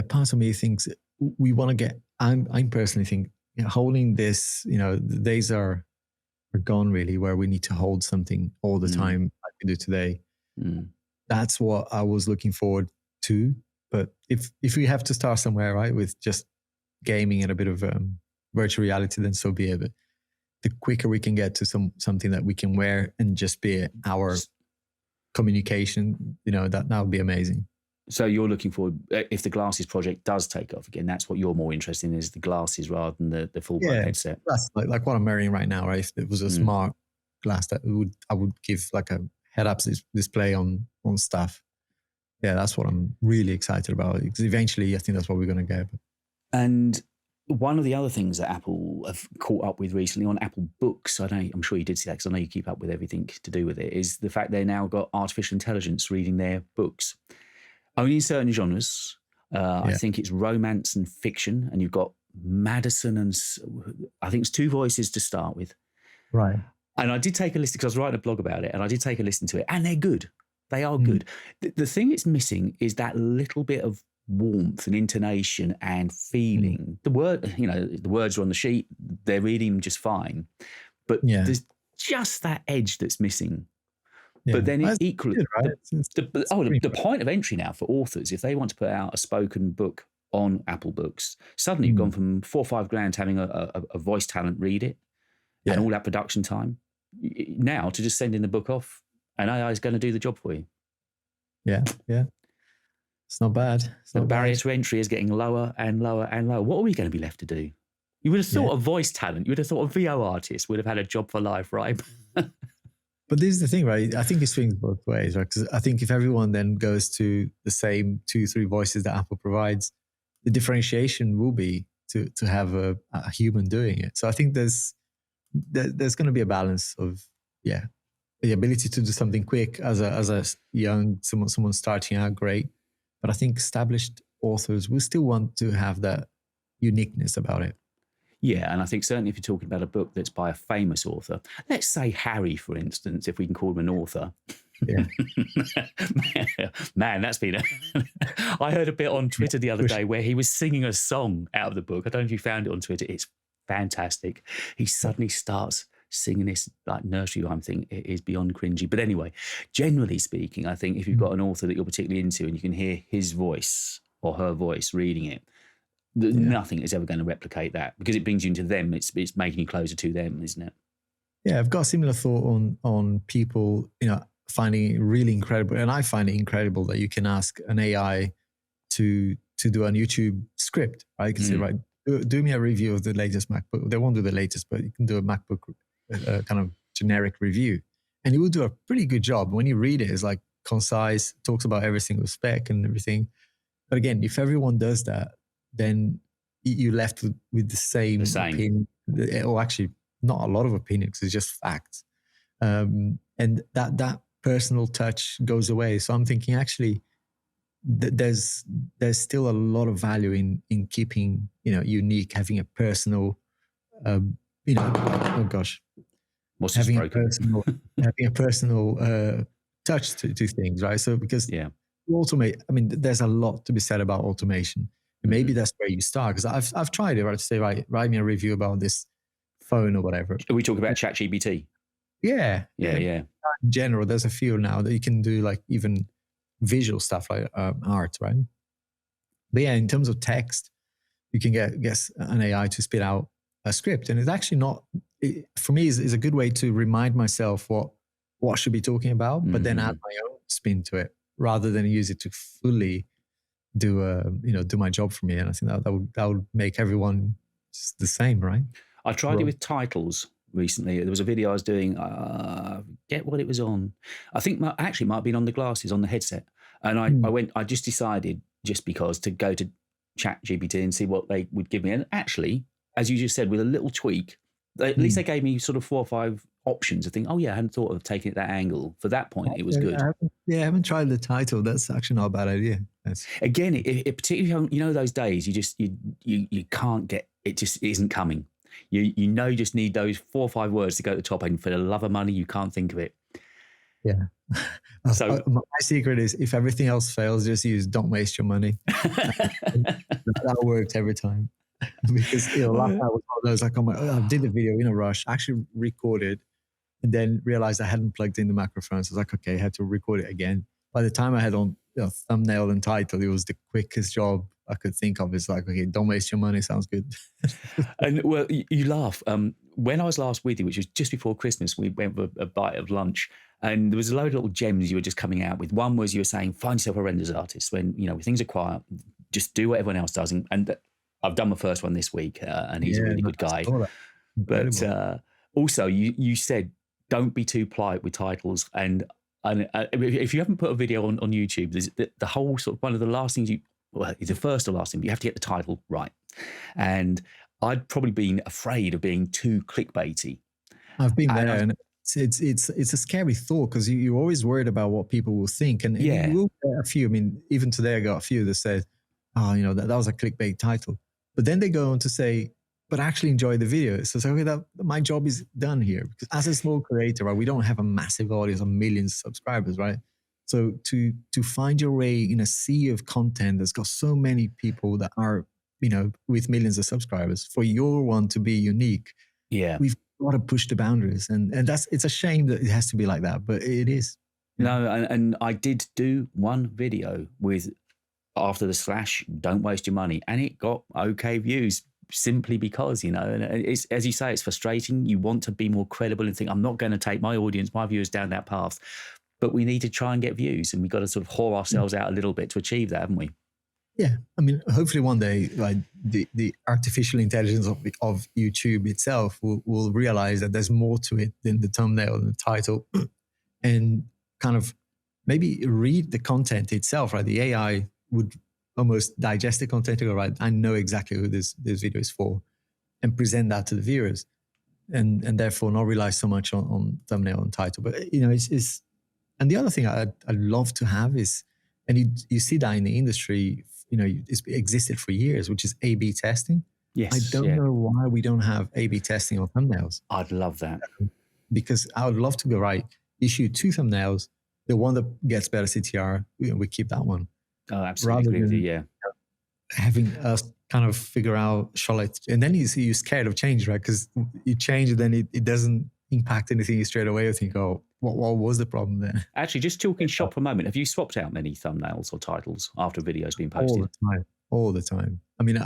part of me thinks we want to get. I'm personally think holding this. The days are gone really, where we need to hold something all the time like we do today. That's what I was looking forward to. But if we have to start somewhere, right, with just gaming and a bit of virtual reality, then so be it. But the quicker we can get to something that we can wear and just be our communication, that would be amazing. So you're looking forward, if the glasses project does take off again, that's what you're more interested in, is the glasses rather than the full headset. That's like what I'm wearing right now, right? If it was a smart glass, that I would give like a head-up display on stuff. Yeah, that's what I'm really excited about, because eventually I think that's what we're going to get. And one of the other things that Apple have caught up with recently on Apple Books, I'm sure you did see that because I know you keep up with everything to do with it, is the fact they've now got artificial intelligence reading their books. Only in certain genres. I think it's romance and fiction, and you've got Madison and I think it's 2 voices to start with. Right. And I did take a listen because I was writing a blog about it, and I did take a listen to it, and they're good. They are good. The thing it's missing is that little bit of warmth and intonation and feeling. The words are on the sheet, they're reading just fine, but there's just that edge that's missing. But then it equally, good, right? the point of entry now for authors, if they want to put out a spoken book on Apple Books, suddenly you've gone from $4 or $5 grand to having a voice talent read it. and all that production time. Now to just send in the book off, and AI is going to do the job for you. Yeah. It's not bad. The barrier to entry is getting lower and lower and lower. What are we going to be left to do? You would have thought a voice talent. You would have thought a VO artist would have had a job for life, right? But this is the thing, right? I think it swings both ways, right? Because I think if everyone then goes to the same 2-3 voices that Apple provides, the differentiation will be to have a human doing it. So I think there's going to be a balance of, the ability to do something quick as a young someone starting out, great. But I think established authors will still want to have that uniqueness about it. Yeah, and I think certainly if you're talking about a book that's by a famous author, let's say Harry, for instance, if we can call him an author. Yeah. Man, that's been I heard a bit on Twitter the other day where he was singing a song out of the book. I don't know if you found it on Twitter. It's fantastic. He suddenly starts singing this like nursery rhyme thing. It is beyond cringy. But anyway, generally speaking, I think if you've got an author that you're particularly into and you can hear his voice or her voice reading it, nothing is ever going to replicate that, because it brings you into them. It's making you closer to them, isn't it? Yeah, I've got a similar thought on people, finding it really incredible. And I find it incredible that you can ask an AI to do a YouTube script, right? You can say, right, do me a review of the latest MacBook. They won't do the latest, but you can do a MacBook kind of generic review. And it will do a pretty good job. When you read it, it's like concise, talks about every single spec and everything. But again, if everyone does that, then you're left with the same opinion, or actually not a lot of opinion, because it's just facts. And that personal touch goes away. So I'm thinking actually there's still a lot of value in keeping, unique, having a personal, oh gosh, having a personal touch to things, right? So because you automate, I mean, there's a lot to be said about automation. And maybe that's where you start, because I've tried it, right? To say, write me a review about this phone or whatever. Are we talking about ChatGPT? Yeah. In general, there's a few now that you can do like even visual stuff like art, right? But yeah, in terms of text, you can get an AI to spit out a script, and it's actually not. For me, is a good way to remind myself what I should be talking about, but then add my own spin to it, rather than use it to fully do my job for me. And I think that would make everyone the same, right? I tried it with titles recently. There was a video I was doing, get what it was on. I think actually might have been on the glasses, on the headset. And I just decided, just because, to go to ChatGPT and see what they would give me. And actually, as you just said, with a little tweak, at least they gave me sort of 4 or 5 options to think, I hadn't thought of taking it that angle. For that point, it was good. I haven't tried the title. That's actually not a bad idea. Again, it particularly, those days, you can't get, it just isn't coming. You just need those 4 or 5 words to go to the top, and for the love of money, you can't think of it. Yeah. So my secret is, if everything else fails, just use "don't waste your money." That works every time. Because last night was one of those, like, I did the video in a rush, actually recorded, and then realized I hadn't plugged in the microphone. So I was like, okay, I had to record it again. By the time I had on thumbnail and title, it was the quickest job I could think of. It's like, okay, don't waste your money. Sounds good. And well, you laugh. When I was last with you, which was just before Christmas, we went for a bite of lunch, and there was a load of little gems you were just coming out with. One was, you were saying, find yourself a renders artist when, when things are quiet, just do what everyone else does. And I've done my first one this week, and he's a really good guy. But also, you said, don't be too polite with titles. And if you haven't put a video on YouTube, there's the whole sort of, one of the last things it's the first or last thing, but you have to get the title right. And I'd probably been afraid of being too clickbaity. I've been there, and it's a scary thought, because you're always worried about what people will think. And you will get a few. I mean, even today I got a few that said, that was a clickbait title. But then they go on to say, but actually enjoy the video. So it's okay, that my job is done here. Because as a small creator, right, we don't have a massive audience of millions of subscribers, right? So to find your way in a sea of content that's got so many people that are, with millions of subscribers, for your one to be unique, we've got to push the boundaries. And it's a shame that it has to be like that, but it is. No, and I did do one video with, after the slash, don't waste your money, and it got okay views. simply because, you know, and it's, as you say, it's frustrating. You want to be more credible and think, I'm not going to take my audience, my viewers down that path, but we need to try and get views, and we've got to sort of whore ourselves out a little bit to achieve that, haven't we? Yeah, I mean, hopefully one day, like the artificial intelligence of YouTube itself will realize that there's more to it than the thumbnail and the title, and kind of maybe read the content itself, right? The AI would almost digest the content and go, right, I know exactly who this video is for, and present that to the viewers, and therefore not rely so much on thumbnail and title. But, you know, it's and the other thing I'd love to have is, and you see that in the industry, you know, it's existed for years, which is A/B testing. Yes. I don't know why we don't have A/B testing on thumbnails. I'd love that. Because I would love to go, right, issue 2 thumbnails, the one that gets better CTR, you know, we keep that one. Oh, absolutely agree with you, yeah. Having us kind of figure out, shall I, and then you're scared of change, right? Because you change it, then it doesn't impact anything straight away. You think, oh, what was the problem there? Actually, just talking shop for a moment, have you swapped out many thumbnails or titles after a video's been posted? All the time. I mean,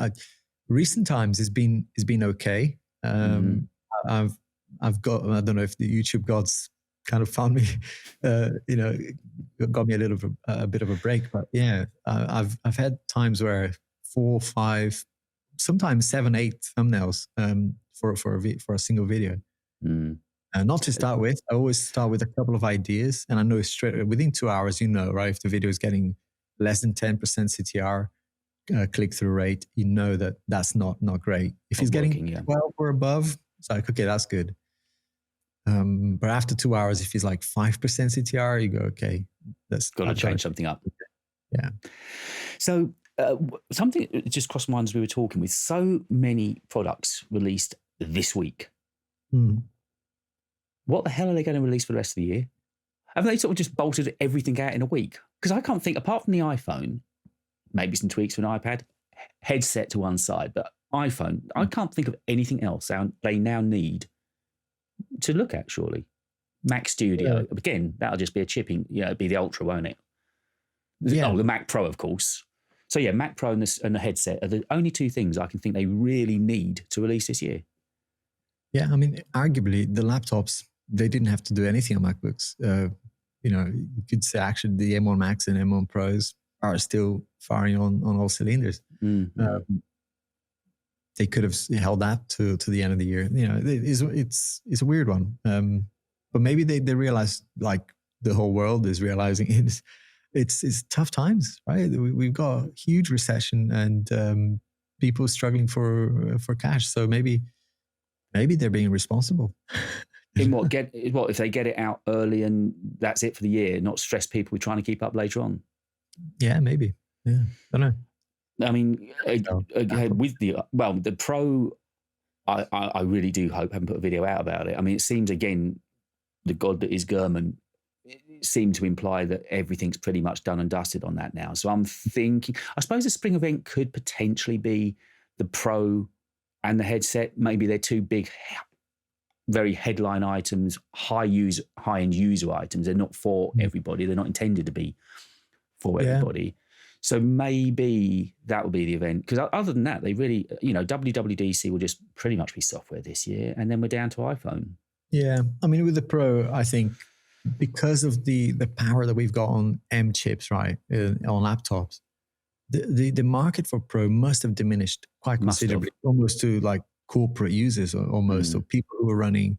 recent times it's been okay. I've got, I don't know if the YouTube gods kind of found me, you know, got me a bit of a break. But yeah, I've had times where 4, 5, sometimes 7, 8 thumbnails for a single video. Not to start with, I always start with a couple of ideas, and I know straight within 2 hours, you know, right? If the video is getting less than 10% CTR click-through rate, you know that's not great. If it's getting 12 or above, it's like, okay, that's good. But after 2 hours, if it's like 5% CTR, you go, okay, that's got to change something up. Yeah. So something that just crossed my mind as we were talking, with so many products released this week. What the hell are they going to release for the rest of the year? Haven't they sort of just bolted everything out in a week? Because I can't think, apart from the iPhone, maybe some tweaks to an iPad, headset to one side, but iPhone, I can't think of anything else they now need to look at, surely. Mac Studio, again, that'll just be a chipping, you know, it'll be the Ultra, won't it? Yeah. Oh, the Mac Pro, of course. So yeah, Mac Pro and the headset are the only 2 things I can think they really need to release this year. Yeah, I mean, arguably the laptops, they didn't have to do anything on MacBooks. You know, you could say actually the M1 Max and M1 Pros are still firing on all cylinders. They could have held that to the end of the year. You know, it's a weird one. But maybe they realize, like the whole world is realizing, it's tough times, right? We've got a huge recession and people struggling for cash. So maybe they're being responsible. In what if they get it out early and that's it for the year, not stress people with trying to keep up later on? Yeah, maybe. Yeah, I don't know. I mean, with the Pro, I really do hope, I haven't put a video out about it. I mean, it seems, again, the god that is Gurman seemed to imply that everything's pretty much done and dusted on that now. So I'm thinking, I suppose the spring event could potentially be the Pro and the headset. Maybe they're 2 big, very headline items, high-end user items. They're not for everybody. They're not intended to be for everybody. So maybe that will be the event. Because other than that, they really, you know, WWDC will just pretty much be software this year, and then we're down to iPhone. Yeah, I mean, with the Pro, I think because of the power that we've got on M chips, right, on laptops, the market for Pro must have diminished quite considerably, almost to like corporate users, almost, or people who are running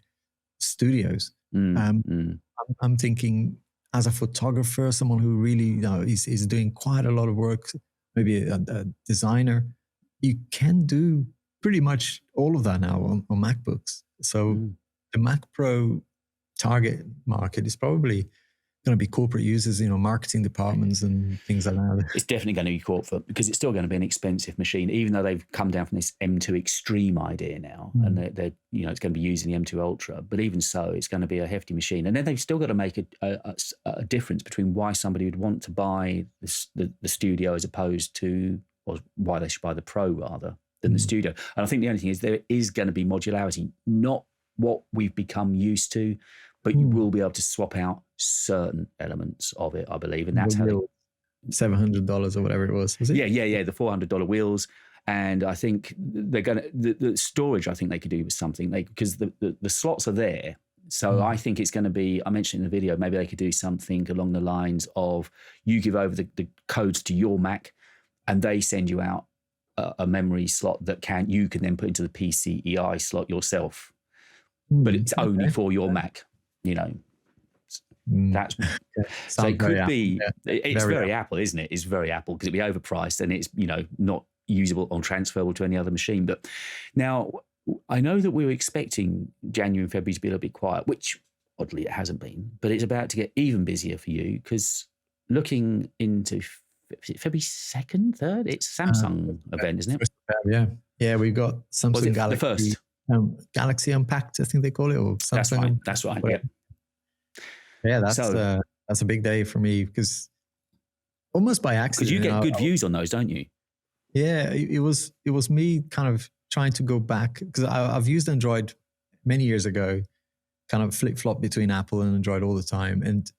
studios. I'm thinking, as a photographer, someone who really, you know, is doing quite a lot of work, maybe a designer, you can do pretty much all of that now on MacBooks. So the Mac Pro target market is probably going to be corporate users, you know, marketing departments and things like that. It's definitely going to be corporate, because it's still going to be an expensive machine, even though they've come down from this M2 Extreme idea now, and they're, you know, it's going to be using the M2 Ultra. But even so, it's going to be a hefty machine, and then they've still got to make a difference between why somebody would want to buy the Studio as opposed to, or why they should buy the Pro rather than the Studio. And I think the only thing is there is going to be modularity, not what we've become used to, but you will be able to swap out certain elements of it, I believe. And that's how $700 or whatever it was it? Yeah. The $400 wheels. And I think they're going to the storage. I think they could do with something because the slots are there. So I think it's going to be. I mentioned in the video. Maybe they could do something along the lines of you give over the codes to your Mac, and they send you out a memory slot that you can then put into the PCIe slot yourself, but it's only for your Mac. You know, that's so it could be. It's very Apple, isn't it? It's very Apple because it'd be overpriced and it's not usable or transferable to any other machine. But now I know that we were expecting January and February to be a little bit quiet, which oddly it hasn't been. But it's about to get even busier for you because looking into February 2nd, 3rd, it's Samsung event, isn't it? Yeah. We've got Samsung Galaxy. The first Galaxy Unpacked, I think they call it, or Samsung. That's right. Yeah, that's a big day for me because almost by accident. Because you get good views on those, don't you? Yeah, it was me kind of trying to go back because I've used Android many years ago, kind of flip-flop between Apple and Android all the time. And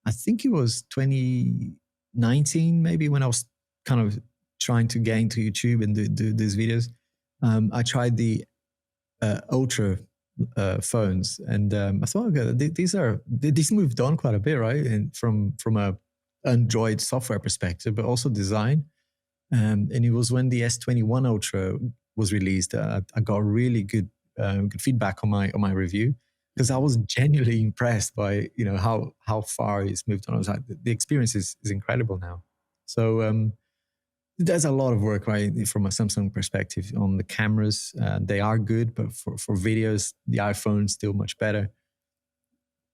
I think it was 2019 maybe when I was kind of trying to get into YouTube and do these videos. I tried the Ultra phones and I thought, okay, these moved on quite a bit, right? And from a Android software perspective, but also design. And it was when the S21 Ultra was released, I got really good feedback on my review because I was genuinely impressed by how far it's moved on. I was like, the experience is incredible now. So there's a lot of work, right, from a Samsung perspective on the cameras. They are good, but for videos, the iPhone's still much better.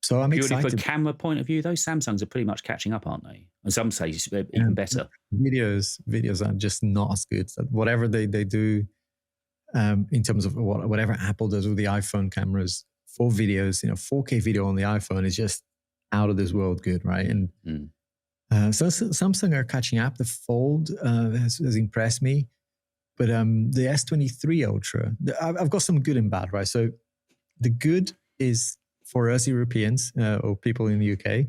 So I'm excited. From a camera point of view, those Samsungs are pretty much catching up, aren't they? And some say they're even better. Videos are just not as good. Whatever they do in terms of whatever Apple does with the iPhone cameras for videos, 4K video on the iPhone is just out of this world good, right? And so Samsung are catching up. The Fold has impressed me. But the S23 Ultra, I've got some good and bad, right? So the good is for us Europeans or people in the UK,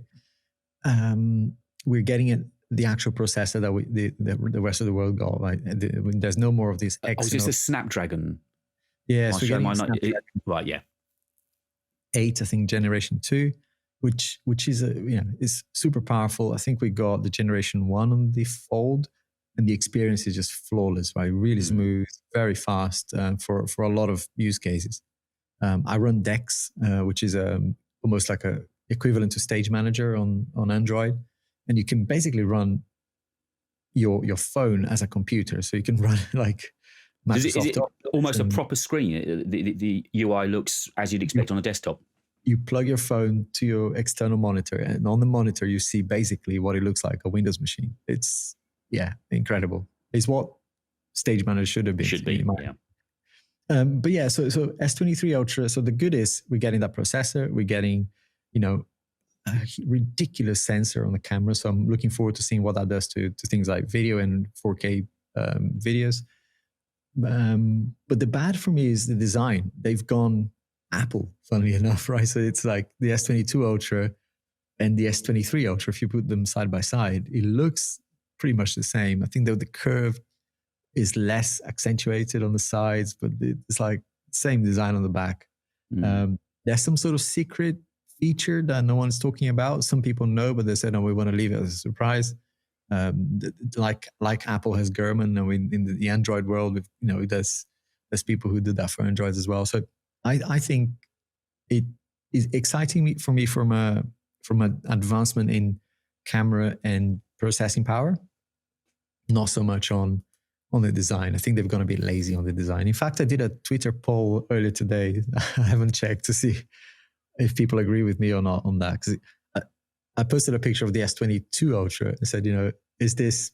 we're getting the actual processor that the rest of the world got. Right? There's no more of this. Is this a Snapdragon? Yeah, so right. Yeah, 8, I think, generation 2, which is is super powerful. I think we got the generation 1 on the Fold, and the experience is just flawless. Right, really smooth, very fast for a lot of use cases. I run Dex, which is almost like a equivalent to Stage Manager on Android, and you can basically run your phone as a computer. So you can run like Microsoft. Is it almost a proper screen? The UI looks as you'd expect on a desktop. You plug your phone to your external monitor, and on the monitor you see basically what it looks like, a Windows machine. It's incredible. It's what Stage Manager should have been. Should be, yeah. But yeah, so S23 Ultra. So the good is we're getting that processor. We're getting, a ridiculous sensor on the camera. So I'm looking forward to seeing what that does to things like video and 4K videos. But the bad for me is the design. They've gone Apple, funnily enough, right? So it's like the S22 Ultra and the S23 Ultra. If you put them side by side, it looks pretty much the same. I think that the curve is less accentuated on the sides, but it's like same design on the back. There's some sort of secret feature that no one's talking about. Some people know, but they said, no, we want to leave it as a surprise. Like Apple has German, and in the Android world, there's people who did that for Androids as well. So I think it is exciting for me from an advancement in camera and processing power, not so much on the design. I think they're going to be lazy on the design. In fact, I did a Twitter poll earlier today. I haven't checked to see if people agree with me or not on that. Because I posted a picture of the S22 Ultra and said, is this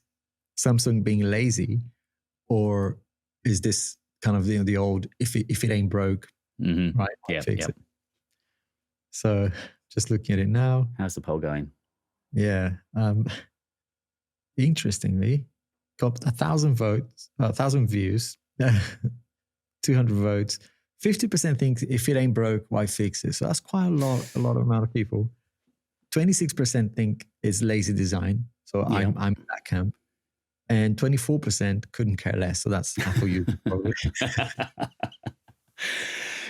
Samsung being lazy, or is this kind of the old if it ain't broke, right? Fix it. So just looking at it now. How's the poll going? Yeah. Interestingly, got 1,000 votes, 1,000 views, 200 votes. 50% think if it ain't broke, why fix it? So that's quite a lot amount of people. 26% think it's lazy design. So I'm in that camp. and 24% couldn't care less. So that's Apple users probably.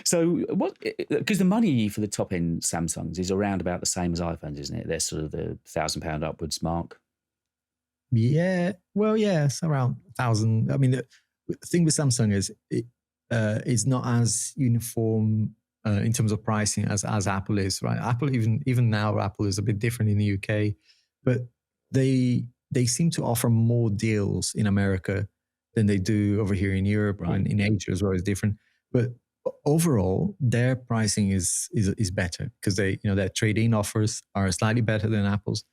So what? Because the money for the top end Samsungs is around about the same as iPhones, isn't it? They're sort of the £1,000 upwards mark. Yeah, well, yeah, it's around 1,000. I mean, the thing with Samsung is it's not as uniform in terms of pricing as Apple is, right? Apple, even now, Apple is a bit different in the UK, but they seem to offer more deals in America than they do over here in Europe, right? And in Asia as well is different. But overall, their pricing is better because their trade-in offers are slightly better than Apple's.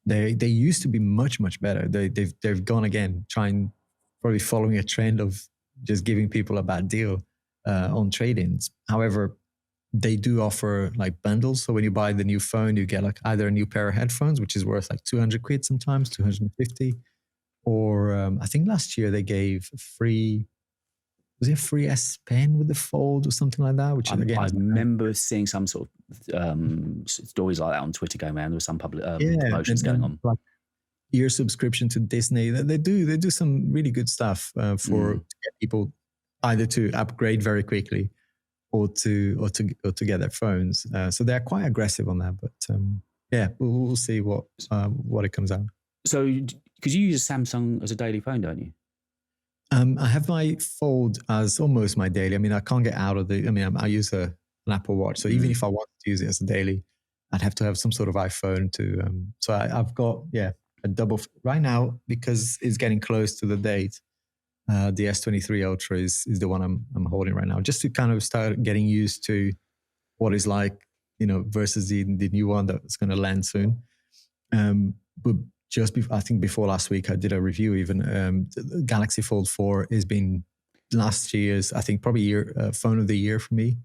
They used to be much better. They've gone again, probably following a trend of just giving people a bad deal on trade-ins. However, they do offer like bundles. So when you buy the new phone, you get like either a new pair of headphones, which is worth like 200 quid sometimes, 250, or I think last year they gave free. Was it a free S Pen with the Fold or something like that? Which I remember seeing some sort of stories like that on Twitter going around. There was some public promotions going on. Like year subscription to Disney. They do some really good stuff to get people either to upgrade very quickly or to get their phones. So they're quite aggressive on that. But we'll see what it comes out. So because you use a Samsung as a daily phone, don't you? I have my Fold as almost my daily. I mean, I can't get out of I use an Apple Watch. So even if I wanted to use it as a daily, I'd have to have some sort of iPhone to. So I've got, a double right now because it's getting close to the date. The S23 Ultra is the one I'm holding right now, just to kind of start getting used to what it's like, versus the new one that's going to land soon. But I think before last week, I did a review. Even the Galaxy Fold 4 has been last year's, I think, probably phone of the year for me.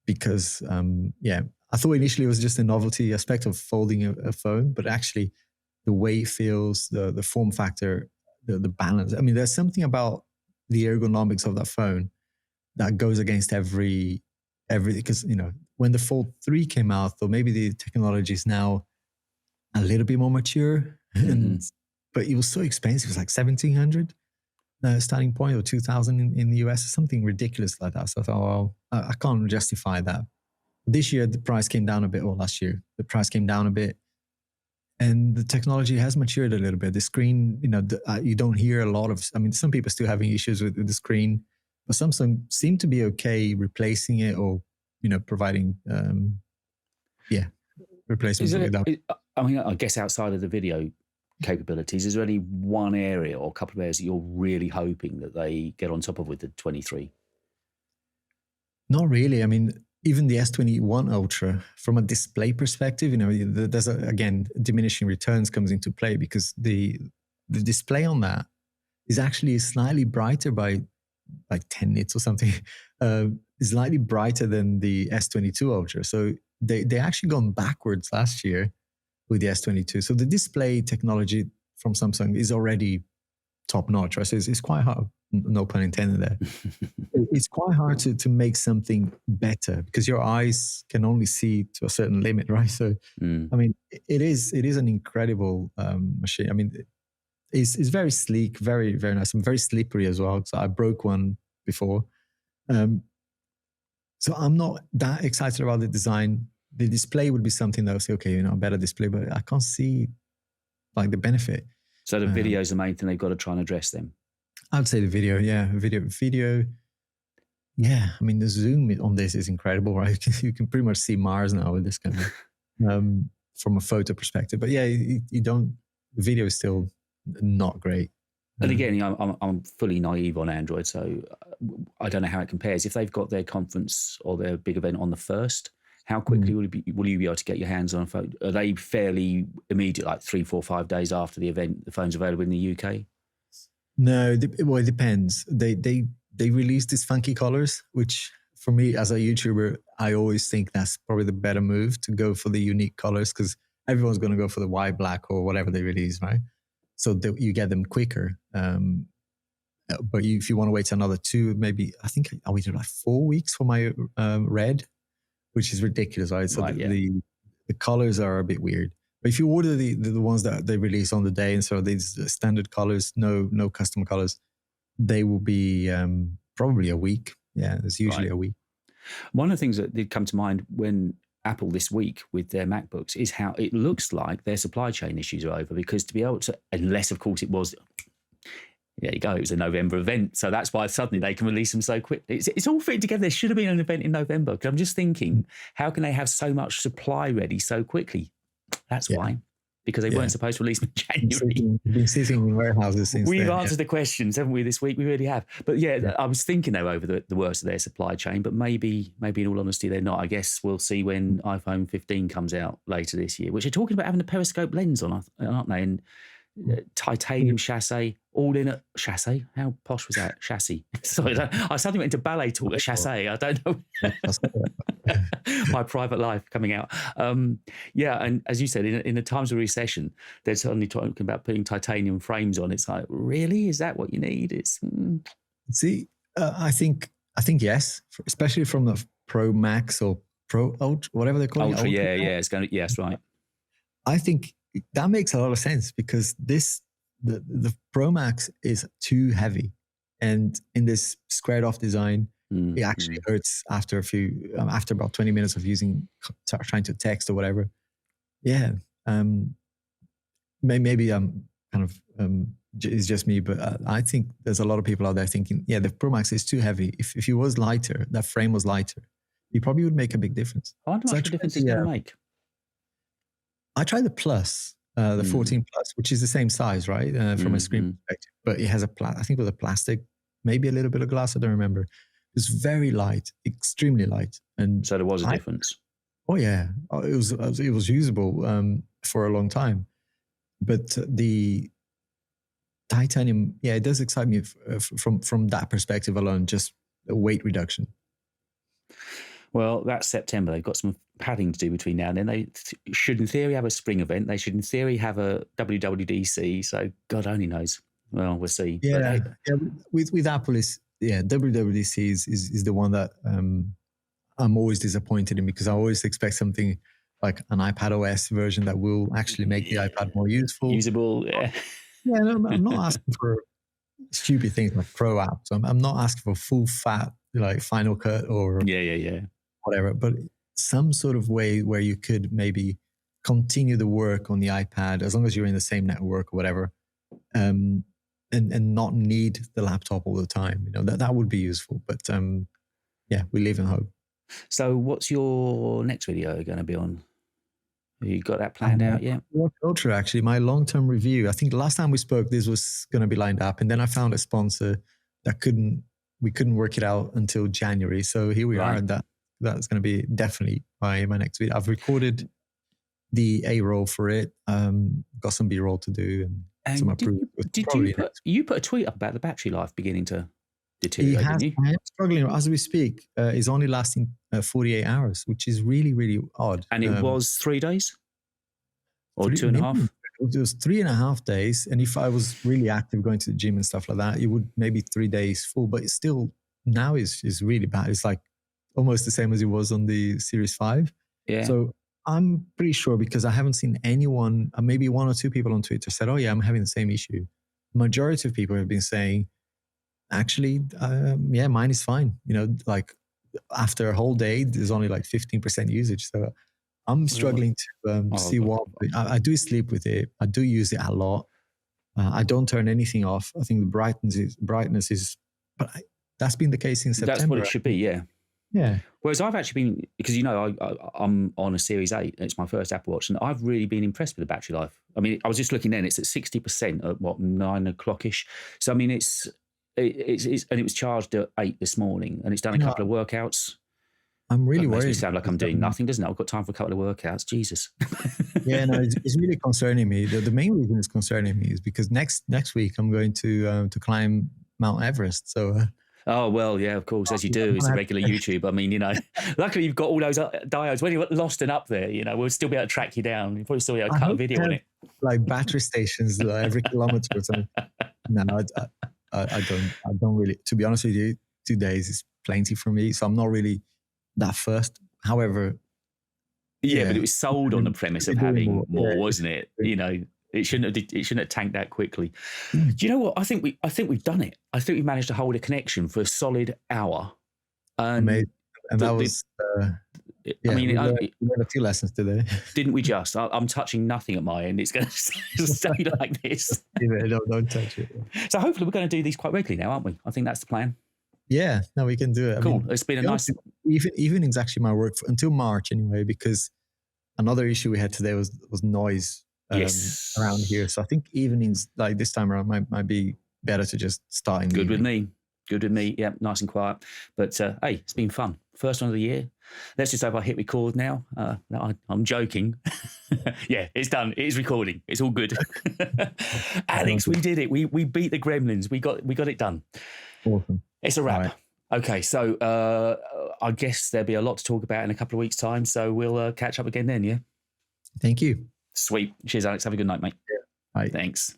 Because, I thought initially it was just a novelty aspect of folding a phone, but actually the way it feels, the form factor, the balance. I mean, there's something about the ergonomics of that phone that goes against every because, when the Fold 3 came out, though maybe the technology is now a little bit more mature, but it was so expensive. It was like $1,700 starting point, or $2,000 in the US, or something ridiculous like that. So I thought, I can't justify that. This year, the price came down a bit, or last year, the price came down a bit. And the technology has matured a little bit. The screen, you don't hear a lot of, some people are still having issues with the screen, but Samsung seem to be okay replacing it or, providing, replacements with that. I guess outside of the video capabilities, is there any one area or a couple of areas that you're really hoping that they get on top of with the 23? Not really. Even the S21 Ultra, from a display perspective, there's again, diminishing returns comes into play because the display on that is actually slightly brighter by like 10 nits or something. It's slightly brighter than the S22 Ultra. So they actually gone backwards last year with the S22. So the display technology from Samsung is already top notch, right? So it's quite hard, no pun intended there. It's quite hard to make something better because your eyes can only see to a certain limit, right? So, it is an incredible machine. It's very sleek, very, very nice, and very slippery as well. So I broke one before. So I'm not that excited about the design. The display would be something that I would say, okay, a better display, but I can't see like the benefit. So the video is the main thing they've got to try and address then? I'd say the video, Video, yeah. The zoom on this is incredible, right? You can pretty much see Mars now with this kind of, from a photo perspective. But yeah, the video is still not great. And again, I'm fully naive on Android, so I don't know how it compares. If they've got their conference or their big event on the 1st, how quickly will you be able to get your hands on a phone? Are they fairly immediate, like 3, 4, 5 days after the event, the phone's available in the UK? No, it depends. They release these funky colors, which for me as a YouTuber, I always think that's probably the better move to go for the unique colors because everyone's going to go for the white, black, or whatever they release, right? So you get them quicker. But if you want to wait another 2, maybe I think I waited like 4 weeks for my red, which is ridiculous, right? So the colors are a bit weird. But if you order the ones that they release on the day, and so these standard colors, no custom colors, they will be probably a week. Yeah, it's usually a week. One of the things that did come to mind when Apple this week with their MacBooks is how it looks like their supply chain issues are over, because to be able to, unless of course it was, there you go, it was a November event, so that's why suddenly they can release them so quick. It's all fitting together. There should have been an event in November, because I'm just thinking, how can they have so much supply ready so quickly? That's why. Because they weren't supposed to release them in January. Been sitting in warehouses since We've then, answered the questions, haven't we, this week? We really have. But I was thinking they're over the worst of their supply chain, but maybe in all honesty, they're not. I guess we'll see when iPhone 15 comes out later this year, which are talking about having a Periscope lens on, aren't they? And titanium chassis, all in a chassis. How posh was that? Chassis. Sorry, I suddenly went into ballet talk, a chassis. I don't know. My private life coming out. And as you said, in the times of recession, they're suddenly talking about putting titanium frames on. It's like, really? Is that what you need? It's See, I think yes, especially from the Pro Max or Pro Ultra, whatever they call it. Ultra, it's going to, yes, right. I think that makes a lot of sense, because the Pro Max is too heavy, and in this squared off design, it actually hurts after about 20 minutes of trying to text or whatever. Yeah. Maybe I'm kind of, it's just me, but I think there's a lot of people out there thinking, the Pro Max is too heavy. If it was lighter, that frame was lighter, it probably would make a big difference. I wonder how much difference it's going to make. I tried the Plus, the 14 Plus, which is the same size, right? From a screen perspective, but it has I think with a plastic, maybe a little bit of glass. I don't remember. It's very light, extremely light, and so there was a difference. Oh yeah, it was usable for a long time, but the titanium, it does excite me from that perspective alone, just a weight reduction. Well, that's September. They've got some padding to do between now and then. They should, in theory, have a spring event. They should, in theory, have a WWDC. So God only knows. Well, we'll see. Yeah, with Apple, WWDC is the one that I'm always disappointed in, because I always expect something like an iPad OS version that will actually make the iPad more usable. Yeah. No, I'm not asking for stupid things like Pro apps. I'm not asking for full fat like Final Cut or whatever, but some sort of way where you could maybe continue the work on the iPad as long as you're in the same network or whatever, and not need the laptop all the time. That would be useful. But we live in hope. So what's your next video going to be on? Have you got that planned out yet? Ultra, actually, my long-term review. I think the last time we spoke, this was going to be lined up, and then I found a sponsor that we couldn't work it out until January. So here we are, and that's going to be definitely my next video. I've recorded the A roll for it. Got some B roll to do, and some you put a tweet up about the battery life beginning to deteriorate, didn't you? I am struggling as we speak. It's only lasting 48 hours, which is really, really odd. And it was 3 days? Or 2.5? It was 3.5 days. And if I was really active going to the gym and stuff like that, it would maybe 3 days full. But it's still, now is really bad. It's like almost the same as it was on the Series 5. Yeah. So I'm pretty sure, because I haven't seen anyone, maybe 1 or 2 people on Twitter said, oh yeah, I'm having the same issue. Majority of people have been saying, actually, mine is fine. Like after a whole day, there's only like 15% usage. So I'm struggling to see what I do sleep with it. I do use it a lot. I don't turn anything off. I think the brightness is, but that's been the case in September. That's what it should be. Yeah. Yeah. Whereas I've actually been, because I'm on a Series 8, and it's my first Apple Watch, and I've really been impressed with the battery life. I mean, I was just looking then, it's at 60% at 9 o'clock-ish. So I mean, and it was charged at 8 this morning, and it's done a couple of workouts. I'm really worried. It makes me sound like I'm doing nothing, doesn't it? I've got time for a couple of workouts. Jesus. It's really concerning me. The main reason it's concerning me is because next week I'm going to climb Mount Everest. So. Oh, well, yeah, of course, as you do as a regular YouTube. I mean, luckily you've got all those diodes. When you're lost and up there, we'll still be able to track you down. You'll probably still be able to cut a video on it. Like battery stations every kilometer or something. No, I don't really, to be honest with you, 2 days is plenty for me. So I'm not really that first. However, Yeah, but it was sold on the premise of having more, Yeah. wasn't it? You know, it shouldn't have tanked that quickly. Do you know what? I think we've done it. I think we managed to hold a connection for a solid hour. Amazing. And that was, I mean, we learned a few lessons today. didn't we just? I'm touching nothing at my end. It's going to stay like this. Don't touch it. So hopefully we're going to do these quite regularly now, aren't we? I think that's the plan. Yeah, no, we can do it. Cool. It's been a nice... Evening's actually my work until March anyway, because another issue we had today was noise around here. So I think evenings like this time around might be better to just start in the evening. Good with me. Yeah, nice and quiet. But hey, it's been fun. First one of the year. Let's just hope I hit record now. No, I'm joking. Yeah, it's done. It is recording. It's all good. Alex, we did it. We beat the gremlins. We got it done. Awesome. It's a wrap. Right. Okay, so I guess there'll be a lot to talk about in a couple of weeks' time. So we'll catch up again then, yeah? Thank you. Sweet. Cheers, Alex. Have a good night, mate. Yeah. Bye. Thanks.